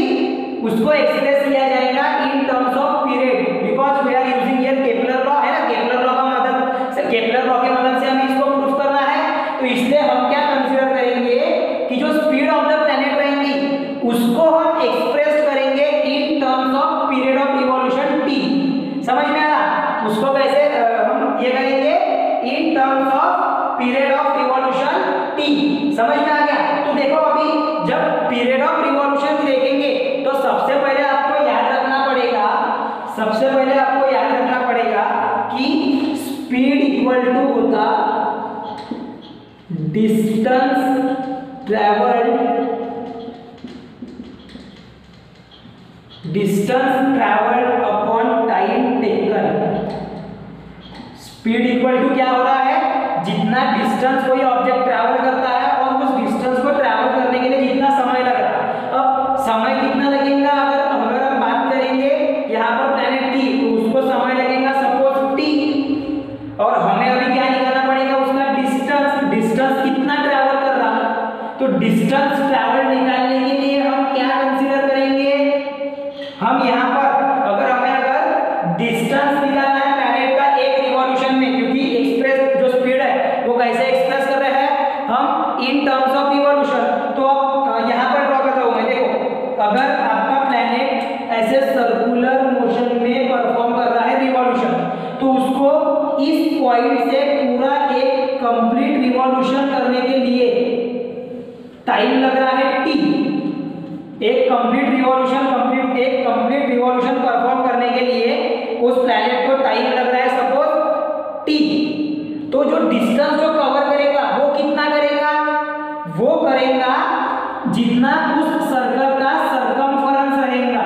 उसको एक्सप्रेस किया जाएगा in terms of period, because we are using here Kepler Kepler law की मदद से हमें इसको प्रूफ करना है, तो इसलिए हम क्या कंसीडर करेंगे कि जो स्पीड ऑफ द प्लैनेट रहेंगी उसको हम एक्सप्रेस करेंगे इन terms of period of evolution T. समझ में आ रहा? उसको कैसे हम ये करेंगे इन terms of period of revolution T. समझ में आ गया? तो देखो अभी जब पीरियड ऑफ रिवॉल्यूशन देखेंगे तो सबसे पहले आपको याद रखना पड़ेगा कि स्पीड इक्वल टू होता distance travelled upon time taken. Speed equal to क्या हो रहा है? जितना डिस्टेंस कोई ऑब्जेक्ट ट्रैवल करता है और उस डिस्टेंस को ट्रैवल करने के लिए जितना समय लग रहा है। अब समय कितना लगेगा? अगर हम बात करेंगे यहाँ पर प्लैनेट की, तो उसको समय लगेगा सपोज टी, और हमें अभी क्या निकालना पड़ेगा? उसका डिस्टेंस कितना ट्रैवल कर रहा है। तो डिस्टेंस ट्रैवल निकालने के लिए हम क्या कंसीडर करेंगे? हम यहाँ पर अगर डिस्टेंस निकालना है प्लैनेट का एक रिवॉल्यूशन में, क्योंकि एक्सप्रेस जो स्पीड है वो कैसे एक्सप्रेस कर रहे हैं हम इन टर्म्स ऑफ रिवॉल्यूशन। तो अब यहाँ पर ड्रॉ करता हूँ मैं। देखो अगर आपका प्लैनेट ऐसे सर्कुलर मोशन में परफॉर्म कर रहा है रिवॉल्यूशन, तो उसको इस पॉइंट से पूरा एक कंप्लीट रिवॉल्यूशन करने के लिए टाइम लग रहा है टी। एक कंप्लीट रिवॉल्यूशन परफॉर्म करने के लिए उस प्लैनेट को टाइम लग रहा है सपोज टी। तो जो डिस्टेंस जो कवर करेगा वो कितना करेगा? वो करेगा जितना उस सर्कल का सरकमफेरेंस रहेगा।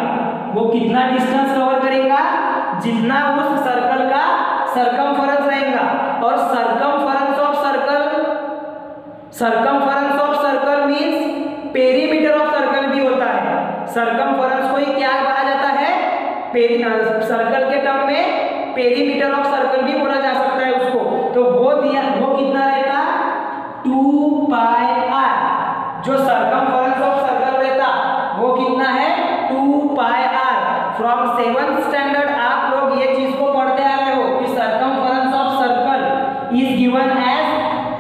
वो कितना डिस्टेंस कवर करेगा? जितना उस सर्कल का सरकमफेरेंस रहेगा। और circumference of circle means perimeter of circle भी होता है। सरकमफेरेंस को ही क्या कहा जाता है? सर्कल के टर्म में पेरीमीटर ऑफ सर्कल भी बोला जा सकता है उसको। तो वो कितना रहता? 2 पाई r। जो सरकमफेरेंस ऑफ सर्कल रहता वो कितना है? 2 pi r। From 7th standard आप लोग ये चीज को पढ़ते आ रहे हो कि circumference of circle is given as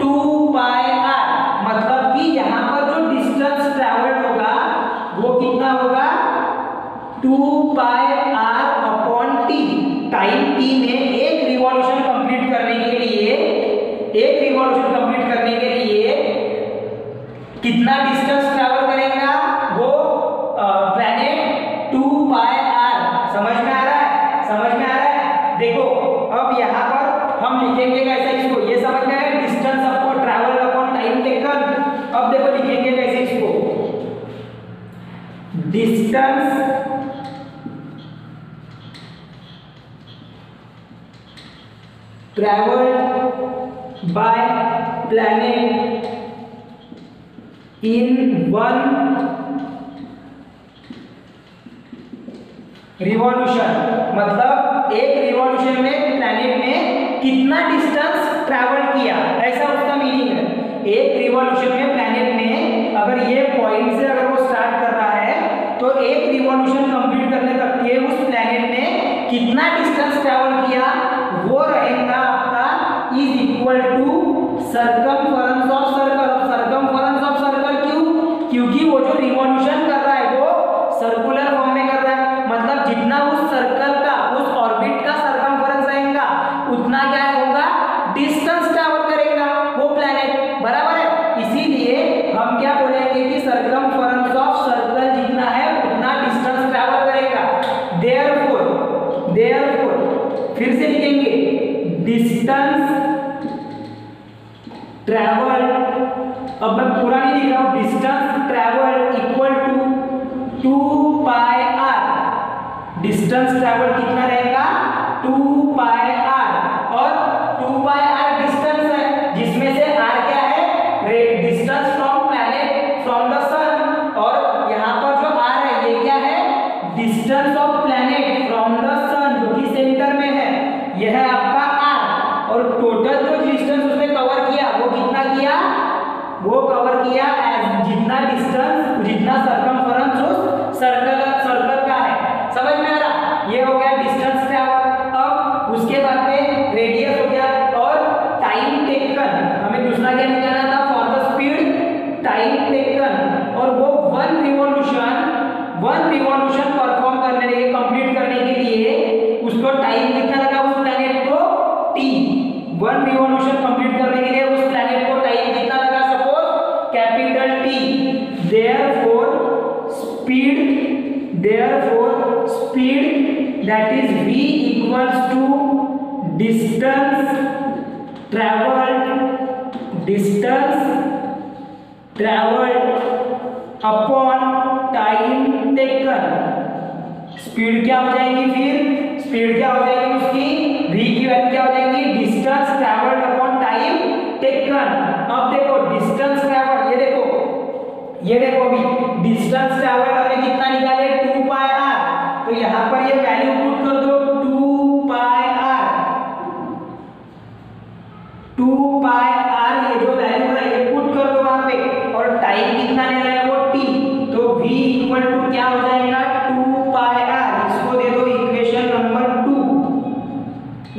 2 pi r। मतलब कि यहाँ पर जो डिस्टेंस ट्रैवल्ड होगा वो कितना होगा? 2 pi r upon T. Time T में एक रिवॉल्यूशन कंप्लीट करने के लिए कितना डिस्टेंस ट्रैवल करेगा वो प्लैनेट? 2 pi r। समझ में आ रहा है? देखो अब यहाँ पर हम लिखेंगे कैसे इसको? ये समझ में आया? Distance upon travel upon time taken. अब देखो लिखेंगे कैसे इसको? Distance traveled by planet in one revolution। मतलब एक रिवॉल्यूशन में प्लैनेट ने कितना डिस्टेंस ट्रैवल किया, ऐसा उसका मीनिंग है। एक रिवॉल्यूशन में प्लैनेट ने अगर ये पॉइंट से अगर वो स्टार्ट कर रहा है तो एक रिवॉल्यूशन कंप्लीट करने तक के उस प्लैनेट ने कितना डिस्टेंस ट्रैवल किया वो रहेगा आपका is equal to circumference of circle. Circumference of circle क्यों? क्योंकि वो जो रिवॉल्यूशन कर रहा है वो सर्कुलर फॉर्म में कर रहा है। मतलब जितना उस सर्कल का उस ऑर्बिट का सरकमफेरेंस रहेगा उतना क्या होगा? डिस्टेंस ट्रैवल करेगा वो प्लैनेट। बराबर है? इसीलिए हम क्या बोलेंगे कि सरकमफेरेंस ऑफ सर्कल जितना है उतना डिस्टेंस ट्रैवल करेगा। देयरफॉर फिर से लिखेंगे डिस्टेंस ट्रैवल। अब मैं पूरा नहीं लिख रहा हूं। Distance travel equal to 2 pi r। Distance travel कितना रहेगा? 2 पाई r। और 2 पाई r डिस्टेंस है जिसमें से r क्या है? Distance from planet from the sun. और यहाँ पर जो r है ये क्या है? Distance of planet from the sun जो कि सेंटर में है। यह है आपका r। और टोटल जो डिस्टेंस उसने कवर किया वो कितना किया? वो कवर किया एज जितना डिस्टेंस जितना सरकमफेरेंस उस सर्कल का है। समझ में आ रहा? ये हो गया डिस्टेंस ट्रैवल। अब उसके बाद में रेडियस हो गया और 1 रिवॉल्यूशन कंप्लीट करने के लिए उस प्लैनेट को टाइम कितना लगा, suppose capital T, therefore speed that is v equals to distance traveled upon time taken। Speed क्या हो जाएगी, फिर स्पीड क्या हो जाएगी उसकी, v की वैल्यू क्या हो जाएगी, distance travelled upon time taken. अब देखो डिस्टेंस ट्रैवल, ये देखो अभी डिस्टेंस ट्रैवल हमने कितना निकाले 2 पाई r, तो यहां पर ये वैल्यू पुट कर दो 2 पाई r, ये जो वैल्यू है ये पुट कर दो वहां पे, और टाइम कितना ले रहा है वो t, तो v इक्वल टू क्या हो जाएगा 2 पाई r। इसको दे दो इक्वेशन नंबर 2,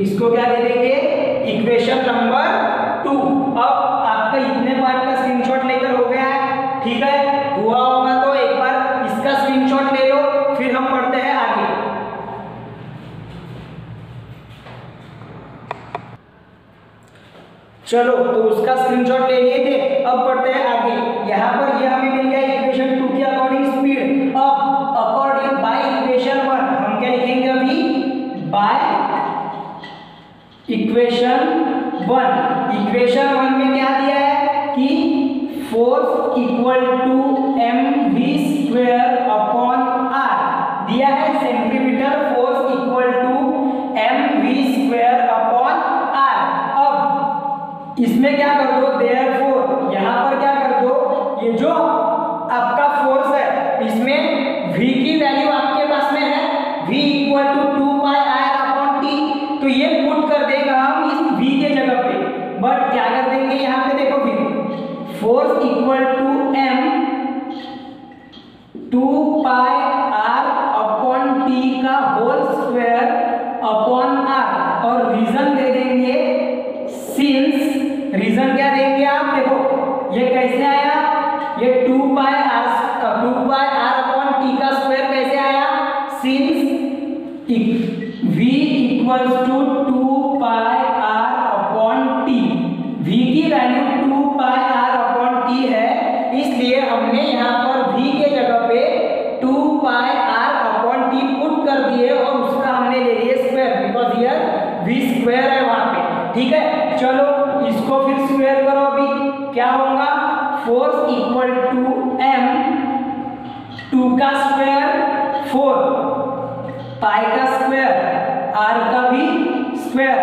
इसको क्या दे देंगे, इक्वेशन नंबर 2। अब आपका इतने पार्ट का स्क्रीनशॉट लेकर हो गया है, ठीक है, हुआ होगा तो एक बार इसका स्क्रीनशॉट ले लो, फिर हम पढ़ते हैं आगे। चलो तो उसका स्क्रीनशॉट ले लिए थे, अब पढ़ते हैं आगे। यहाँ पर ये हमें मिल गया इक्वेशन 2 के अकॉर्डिंग स्पीड। अब अकॉर्डिंग बाय इक्वेशन 1 हम क्या लिखेंगे, अभी बाय इक्वेशन 1 में क्या दिया है कि force equal to mv square upon r दिया है, centripetal force equal to mv square upon r। अब इसमें क्या कर दो, देयरफॉर यहां पर क्या कर दो, ये जो आपका फोर्स है इसमें v की वैल्यू आपके पास में है, v equal to 2 pi r upon t, तो ये पुट कर देगा हम इस v के जगह पे, बट क्या कर देंगे यहाँ पे देखो, फिर force equal to m 2 pi r upon t का होल स्क्वायर अपॉन r, और रीजन दे देंगे सिंस, रीजन क्या देंगे आप देखो, ये कैसे आया, ये 2 पाई r अपॉन t का स्क्वायर कैसे आया, since v equals to 2 pi r upon t, v की value 2 pi r upon t है, इसलिए हमने यहाँ पर v के जगह पे 2 pi r upon t put कर दिए, और उसका हमने ले लिए square, because here v square है वहां पे, ठीक है। चलो इसको फिर स्क्वायर करो, अभी क्या होगा, फोर्स इक्वल टू m 2 का स्क्वायर 4 पाई का स्क्वायर r का भी square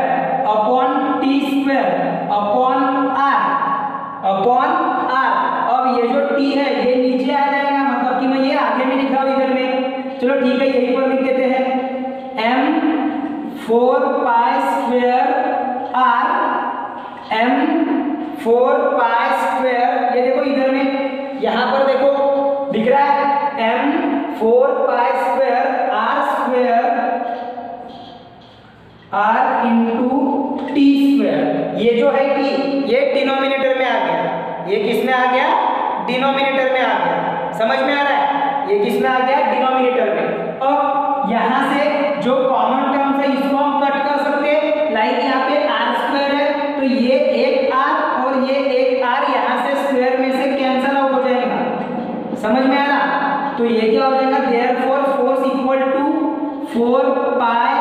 upon t square upon r। अब ये जो t है ये नीचे आ जाएगा, मतलब कि मैं ये आगे में लिखा हूं इधर में, चलो ठीक है यही पर लिख देते हैं, m 4 pi square r, m 4 pi square, ये देखो इधर में, यहां पर देखो दिख रहा है m 4 pi square r into T square, ये जो है t ये डिनोमिनेटर में आ गया, ये किस में आ गया, डिनोमिनेटर में आ गया, समझ में आ रहा है, ये किस में आ गया, डिनोमिनेटर में। अब यहां से जो कॉमन टर्म्स है इसको हम कट कर सकते हैं, लाइक यहाँ पे r स्क्वायर है, तो ये एक r और ये एक r यहाँ से स्क्वायर में से कैंसिल आउट हो जाएगा, समझ में आ रहा, तो ये क्या हो जाएगा, therefore force equal to 4 pi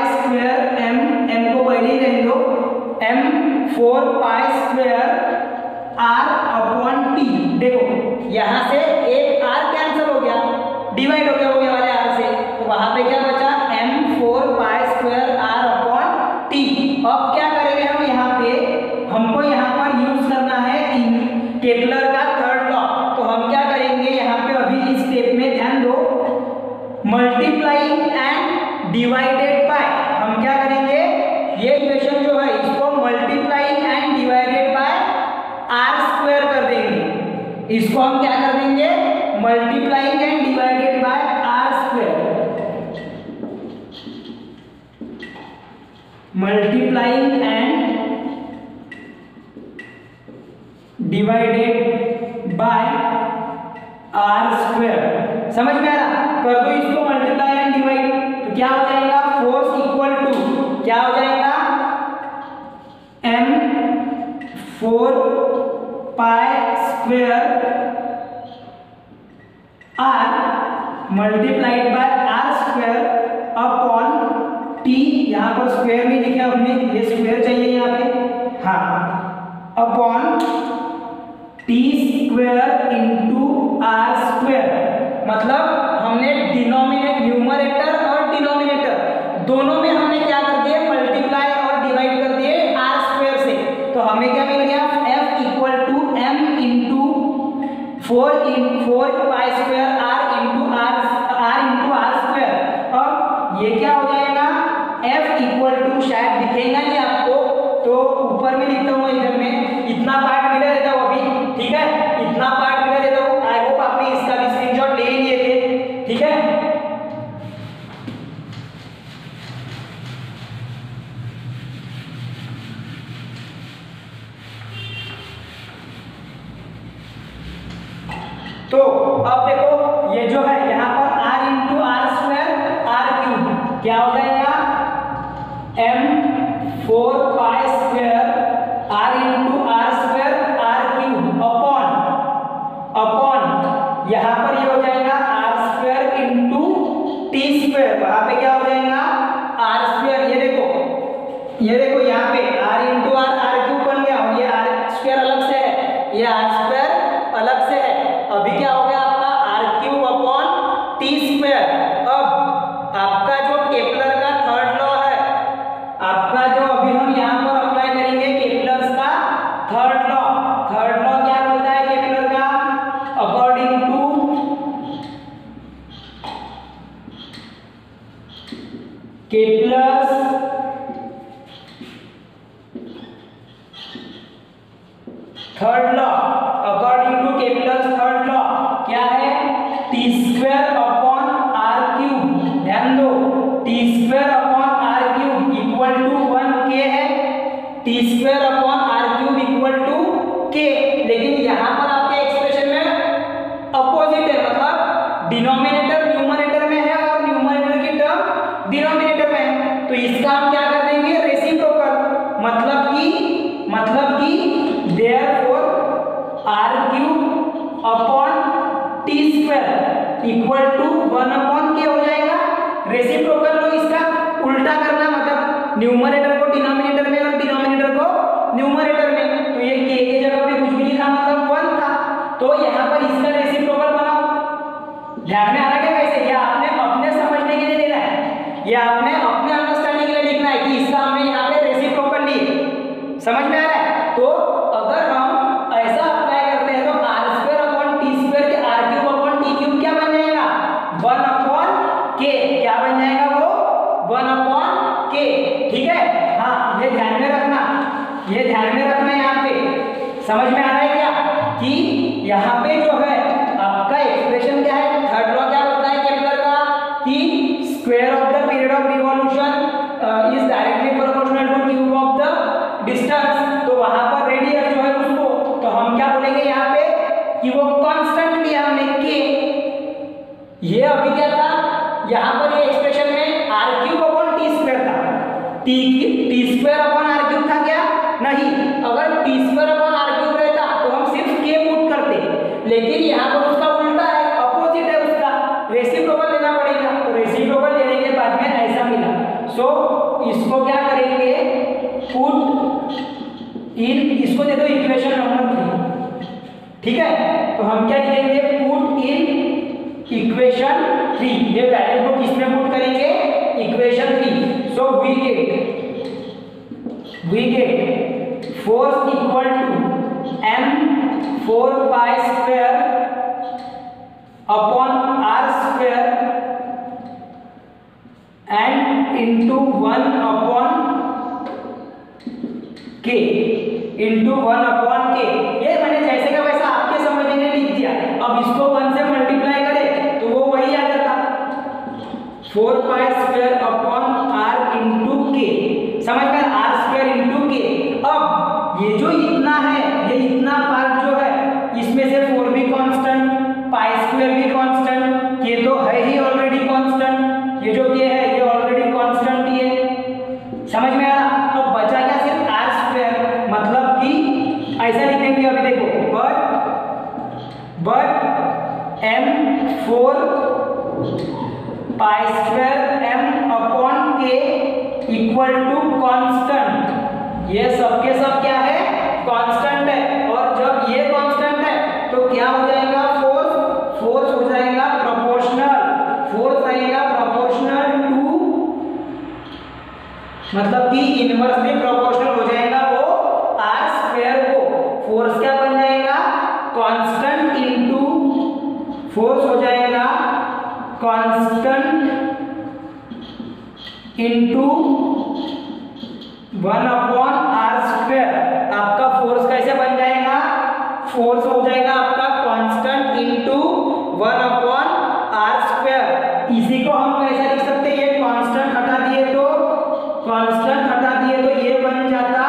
square m को पहले ही रहने दो, m 4 pi square r upon t, देखो यहां से एक r कैंसिल हो गया, डिवाइड हो गया वो ये वाले r से, तो वहां पे क्या बचा, m 4 pi square r upon t। अब क्या करेंगे हम, यहाँ पे हमको यहाँ पर यूज करना है केपलर का थर्ड लॉ, तो हम क्या करेंगे यहाँ पे, अभी इस स्टेप में ध्यान दो, मल्टीप्लाइंग एंड डिवाइडेड बाय, हम क्या करेंगे, ये इक्वेशन जो है इसको multiplying and divided by r square कर देंगे, इसको हम क्या कर देंगे, multiplying and divided by r square, multiplying and divided by r square, समझ में आ रहा, कर दो इसको मल्टीप्लाई एंड डिवाइड, तो क्या हो जाएगा, फोर्स इक्वल टू क्या हो जाएगा, 4 pi square R multiplied by R square upon T, यहाँ पर स्क्वायर नहीं लिखा हमने, ये स्क्वायर चाहिए यहाँ पे, हाँ, upon T square into R square. मतलब हमने न्यूमरेटर और डिनोमिनेटर दोनों में हमने क्या कर दिया, मल्टीप्लाई और डिवाइड कर दिए आर स्क्वायर से। तो हमें क्या मिल गया, F equal to m into 4 pi square R into R square. अब ये क्या हो जाएगा, F इक्वल टू, शायद दिखेगा नहीं आपको तो ऊपर में लिखता हूँ, इधर में इतना पार्ट मिला देता हूँ अभी, ठीक है, इतना पार्ट मिला देता हूँ। आई होप आपने इसका भी स्क्रीनशॉट ले लिए थे, ठीक है। तो अब देखो ये जो है यहाँ पर r into R square R cube क्या हो जाएगा, m 4 pi square r into R square R cube upon यहाँ पर ये हो जाएगा R square into T square, वहां पे क्या हो जाएगा आर स्क्वायर। ये देखो यहाँ पे r इंटू आर क्यूब बन गया, और ये आर स्क्वायर अलग से है, ये आर स्क्वायर अलग से है। अभी क्या हो गया आपका R cube upon T square. अब आपका जो केपलर का थर्ड लॉ है, आपका जो अभी हम यहाँ पर अप्लाई करेंगे केपलर्स का थर्ड लॉ क्या बोलता है केपलर का, according to Kepler's third law, according to Kepler's third law क्या है, T square upon are cube. ध्यान दो, T square upon are cube equal to 1k है, T square upon are cube equal to k। लेकिन यहाँ पर आपके एक्सप्रेशन में अपोजिट है, मतलब डिनोमिनेटर न्यूमरेटर में है और न्यूमरेटर की टर्म डिनोमिनेटर में है। तो इसका हम क्या कर देंगे, रेसिप्रोकल, मतलब कि therefore R cube upon T square equal to 1 upon K हो जाएगा। रेसिप्रोकल को इसका उल्टा करना, मतलब न्यूमरेटर को डिनोमिनेटर में और डिनोमिनेटर को न्यूमरेटर में। तो ये के जगह पे कुछ भी नहीं था, मतलब 1 था, तो यहाँ पर इसका रेसिप्रोकल बनाओ। ध्यान में आ रहा है कैसे, ये आपने अपने समझने के लिए लेना है, ये आपने अपने अंडरस्टैंडिंग के लिए लिखना है कि इसका हमने यहाँ पे रेसिप्रोकल लिए। समझ में आ रहा है? तो अगर हम ऐसा अप्लाई करते हैं तो r square upon T square के r cube upon t cube क्या बन जाएगा, 1 अपॉन के। क्या बन जाएगा वो, 1 अपॉन के। ठीक है, हाँ, ये ध्यान में रखना, ये ध्यान में रखना। यहाँ पे समझ में आ रहा है क्या कि यहाँ पे जो है आपका एक्सप्रेशन क्या है, थर्ड लॉ क्या होता है केपलर का कि square of the period of revolution is directly proportional two cube of the distance. तो वहां पर रेडियस जो है उसको, तो हम क्या बोलेंगे यहाँ पे कि वो कांस्टेंट लिया हमने के। ये अभी क्या था, यहाँ पर ये एक्सप्रेशन में r cube upon T square था, T square upon are cube था क्या, नहीं। अगर t square upon are cube रहता तो हम सिर्फ के पुट करते, लेकिन यहाँ पर उसका उल्टा है, अपोजिट है, उसका रेसिप्रोकल लेना पड़ेगा। तो रेसिप्रोकल लेने के बाद में ऐसा मिला। सो इसको क्या करेंगे, पुट इन, इसको दे दो इक्वेशन नंबर 3। ठीक है, तो हम क्या लिखेंगे, पुट इन इक्वेशन 3। ये वैल्यू को किसमें पुट करेंगे, equation 3। So we get force equal to m 4 pi square upon R square and into 1 upon K, into 1 upon K. ये मैंने जैसे का वैसा आपके समझने में लिख दिया। अब इसको 1 से मल्टीप्लाई करें तो वो वही आ जाता, 4 pi square upon R into K. समझ में, आर स्क्वायर इंटू के। अब ये जो इतना है, ये इतना पार्ट जो है, इसमें से 4 भी कांस्टेंट, पाई स्क्वायर भी कांस्टेंट, ये तो है ही ऑलरेडी कांस्टेंट, ये जो के है ये ऑलरेडी कांस्टेंट ही है। समझ में आ रहा? अब बचा क्या, सिर्फ आर स्क्वायर, मतलब कि ऐसा लिखेंगे अभी देखो, but m4 pi square m upon k equal to constant. ये सबके सब क्या है, कांस्टेंट है। और जब ये कांस्टेंट है तो क्या हो जाएगा, फोर्स हो जाएगा प्रोपोर्शनल, फोर्स रहेगा प्रोपोर्शनल टू, मतलब कि इनवर्सली प्रोपोर्शनल हो जाएगा वो r स्क्वायर को। फोर्स क्या बन जाएगा, कांस्टेंट इनटू, फोर्स हो जाएगा constant into 1 upon r square. आपका फोर्स कैसे बन जाएगा, फोर्स हो जाएगा आपका constant into 1 upon r square. इसी को हम कैसे लिख सकते हैं, ये कांस्टेंट हटा दिए तो ये बन जाता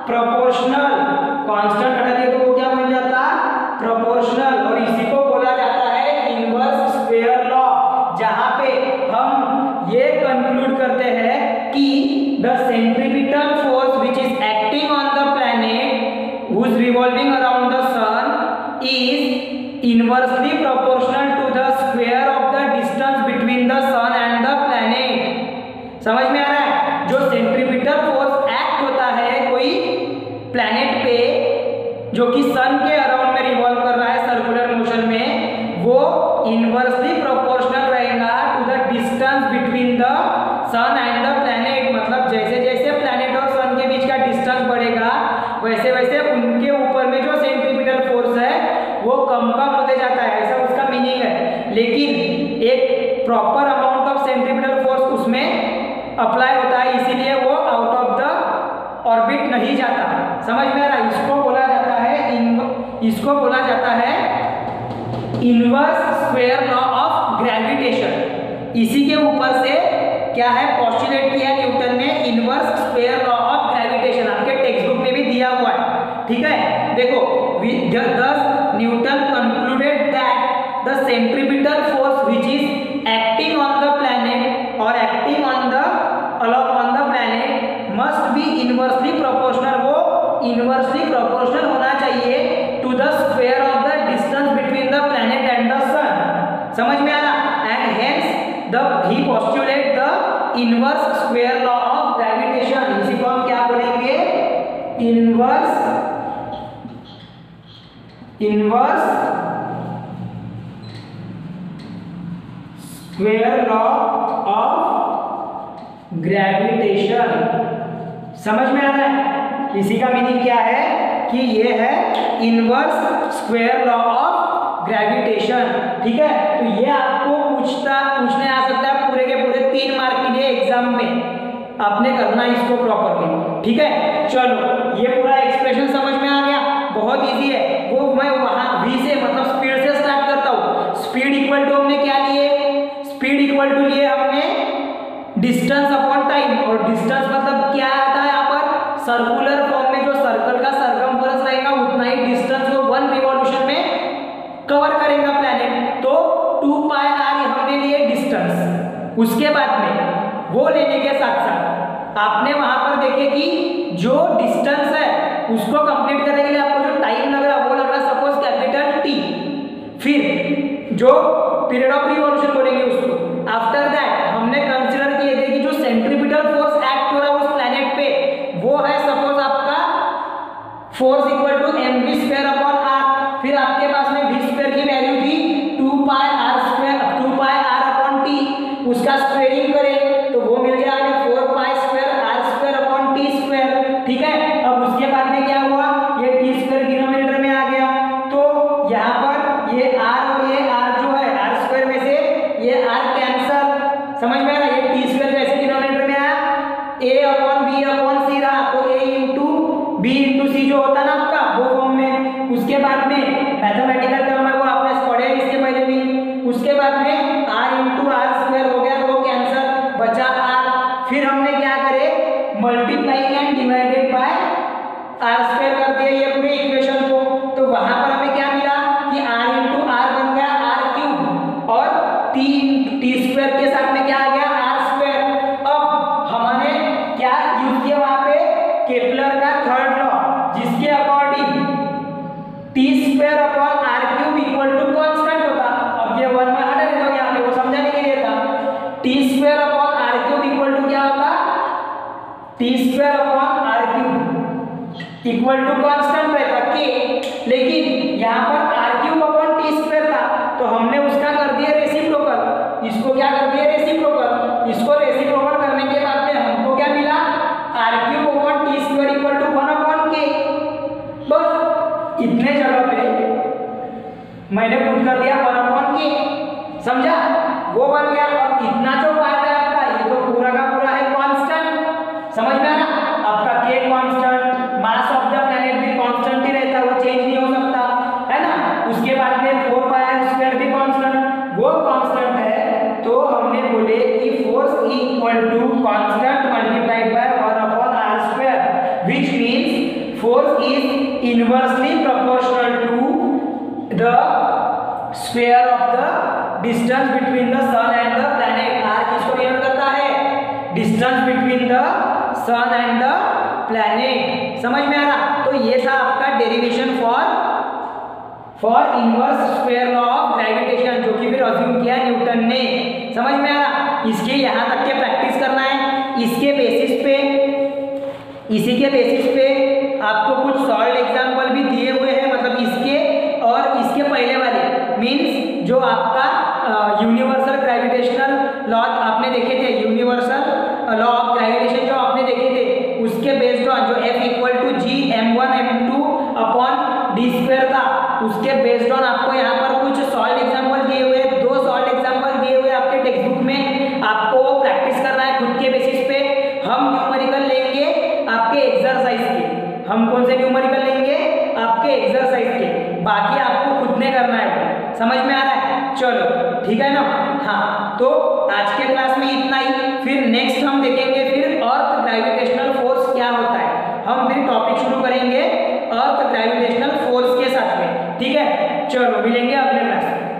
प्रोपोर्शनल, कांस्टेंट हटा दिए तो वो क्या बन जाता, प्रोपोर्शनल। और इसी को बोला जाता है इनवर्स स्क्वायर लॉ, जहां पे हम ये कंक्लूड करते हैं कि the centripetal force which is acting on the planet who is revolving around the sun is inversely proportional to the square of the distance between the sun and the planet. समझ में आ रहा है, जो सेंट्रीपिटल फोर्स एक्ट होता है कोई प्लैनेट पे जो कि सन के अराउंड में रिवॉल्व कर रहा है सर्कुलर मोशन में, वो इनवर्सली प्रोपोर्शनल रहेगा to the distance between the sun and the planet. मतलब जैसे जैसे प्लैनेट और सन के बीच का डिस्टेंस बढ़ेगा वैसे वैसे उनके ऊपर में जो सेंट्रीपिटल फोर्स है वो कम होते जाता है, ऐसा उसका मीनिंग है। लेकिन एक proper amount of centripetal force उसमें अप्लाई होता है, इसीलिए वो आउट ऑफ द ऑर्बिट नहीं जाता। समझ में आ रहा है, इसको बोला जाता है inverse square law of gravitation. इसी के ऊपर से क्या है, पोस्टुलेट किया न्यूटन ने inverse square law of gravitation, आपके टेक्स्ट बुक में भी दिया हुआ है। ठीक है, देखो, thus Newton concluded that the centripetal force which is acting on the planet or acting on the planet must be inversely proportional, वो inversely proportional होना चाहिए to the square of the distance between the planet and the sun। समझ में आ रहा, and hence he postulate the inverse square law of gravitation। इसी को हम क्या बोलेंगे, inverse square law of gravitation। समझ में आ रहा है, इसी का मीनिंग क्या है कि ये है inverse square law of gravitation. ठीक है, तो ये आपको पूछने आ सकता है पूरे के पूरे 3 मार्क के लिए एग्जाम में, आपने करना इसको प्रॉपरली। ठीक है, चलो ये पूरा एक्सप्रेशन समझ में आ गया, बहुत इजी है। वो मैं वहां v से मतलब स्पीड से स्टार्ट करता हूँ। स्पीड इक्वल टू हमने क्या लिए, स्पीड इक्वल टू लिए हमने डिस्टेंस अपॉन टाइम, और डिस्टेंस मतलब क्या आता है यहाँ पर, सर्कुलर फॉर्म में जो सर्कल का सरकमफेरेंस रहेगा उतना ही डिस्टेंस वो 1 रिवॉल्यूशन में कवर करेगा प्लैनेट। तो 2 पाई r हमने लिए डिस्टेंस। उसके बाद में वो लेने के साथ साथ आपने वहां पर देखे कि जो डिस्टेंस है उसको कंप्लीट करने के लिए आपको जो टाइम लग रहा है वो लग रहा है सपोज कैपिटल T, फिर जो पीरियड ऑफ रिवॉल्यूशन बोलेंगे उसको। आफ्टर दैट हमने कंसीडर किए थे कि जो सेंट्रीपिटल फोर्स एक्ट हो रहा है उस प्लैनेट पे वो है सपोज आपका force equal to mv square upon r। फिर आपके पास में v स्क्वायर की वैल्यू थी 2 पाई r अपॉन t, उसका स्क्वायरिंग करें तो वो मिल गया हमें 4 pi square r square upon t square. ठीक है, अब उसके बाद में क्या हुआ, ये t स्क्वायर डिनोमिनेटर में आ गया, तो यहाँ पर ये r और ये r जो है r स्क्वायर में से ये r कैंसल। समझ में आ रहा, ये t स्क्वायर जैसे डिनोमिनेटर में आया, a upon b upon c रहा, तो a into b into c जो होता है ना आपका वो फॉर्म में। उसके बाद में मैथमेटिकल टर्म है वो आपने पढ़े इसके पहले भी। उसके बाद में r इंटू r स्क्वायर हो गया तो वो कैंसल, बचा r। फिर हमने क्या करे, multiplying and divided by r square कर दिया ये पूरी इक्वेशन को, तो वहां पर हमें क्या मिला कि r इंटू r बन गया r क्यूब, और t स्क्वायर के साथ में क्या आ गया r स्क्वायर। अब हमने क्या यूज किया वहां पे, केपलर का थर्ड लॉ, जिसके according T square upon are cube equal to constant होता। अब ये 1 में हटा देता हूं, यहाँ पे वो समझाने के लिए था। T square upon are cube equal to क्या होता, T square upon are cube equal to constant रहता के, लेकिन यहाँ पर R cube upon T square था तो हमने उसका कर दिया रेसिप्रोकल। इसको क्या कर दिया, रेसिप्रोकल। इसको रेसिप्रोकल करने के बाद में हमको क्या मिला, R cube upon T square equal to 1 upon K. बस इतने जगह पे मैंने पुट कर दिया 1 अपॉन के, समझा, वो बन गया। और इतना जो पार्ट है आपका, ये तो पूरा का पूरा है कांस्टेंट, समझ में आया आपका, के constant, mass of the planet भी कांस्टेंट ही रहता है, वो चेंज नहीं हो सकता है ना। उसके बाद में 4 पाई आर स्क्वायर भी कांस्टेंट, वो कांस्टेंट है। तो हमने बोले कि force equal to constant multiplied by 1 upon R square, which means force is inversely proportional to the square of the distance between the sun and the planet. R किसको डिनोट करता है, distance between the sun and the planet, समझ में आ रहा। तो ये था आपका derivation for inverse square law of gravitation, जो कि फिर अज्यूम किया न्यूटन ने, समझ में आ रहा। इसके यहाँ तक के प्रैक्टिस करना है, इसके बेसिस पे, इसी के बेसिस पे आपको कुछ सॉल्व एग्जाम्पल भी दिए हुए हैं, मतलब इसके और इसके पहले वाले, मींस जो आपका यूनिवर्सल ग्रेविटेशनल लॉ आपने देखे थे, यूनिवर्सल लॉ ऑफ ग्रेविटेशन जो आपने देखे थे, उसके बेस्ड ऑन जो F equal to G m1 m2 upon D square था, उसके बेस्ड ऑन आपको यहाँ पर कुछ सॉल्व एग्जाम्पल दिए हुए, 2 सॉल्व एग्जाम्पल दिए हुए आपके टेक्स्ट बुक में। आपको प्रैक्टिस करना है खुद के बेसिस पे। हम न्यूमेरिकल लेंगे आपके एक्सरसाइज के, हम कौन से न्यूमेरिकल लेंगे, आपके एक्सरसाइज के, बाकी आपको खुद ने करना है, समझ में आ रहा है। चलो ठीक है ना। हाँ, तो आज के क्लास में इतना ही, फिर नेक्स्ट हम देखेंगे फिर अर्थ ग्रेविटेशनल फोर्स क्या होता है। हम फिर टॉपिक शुरू करेंगे अर्थ ग्रेविटेशनल फोर्स के साथ में, ठीक है। चलो मिलेंगे अगले क्लास में।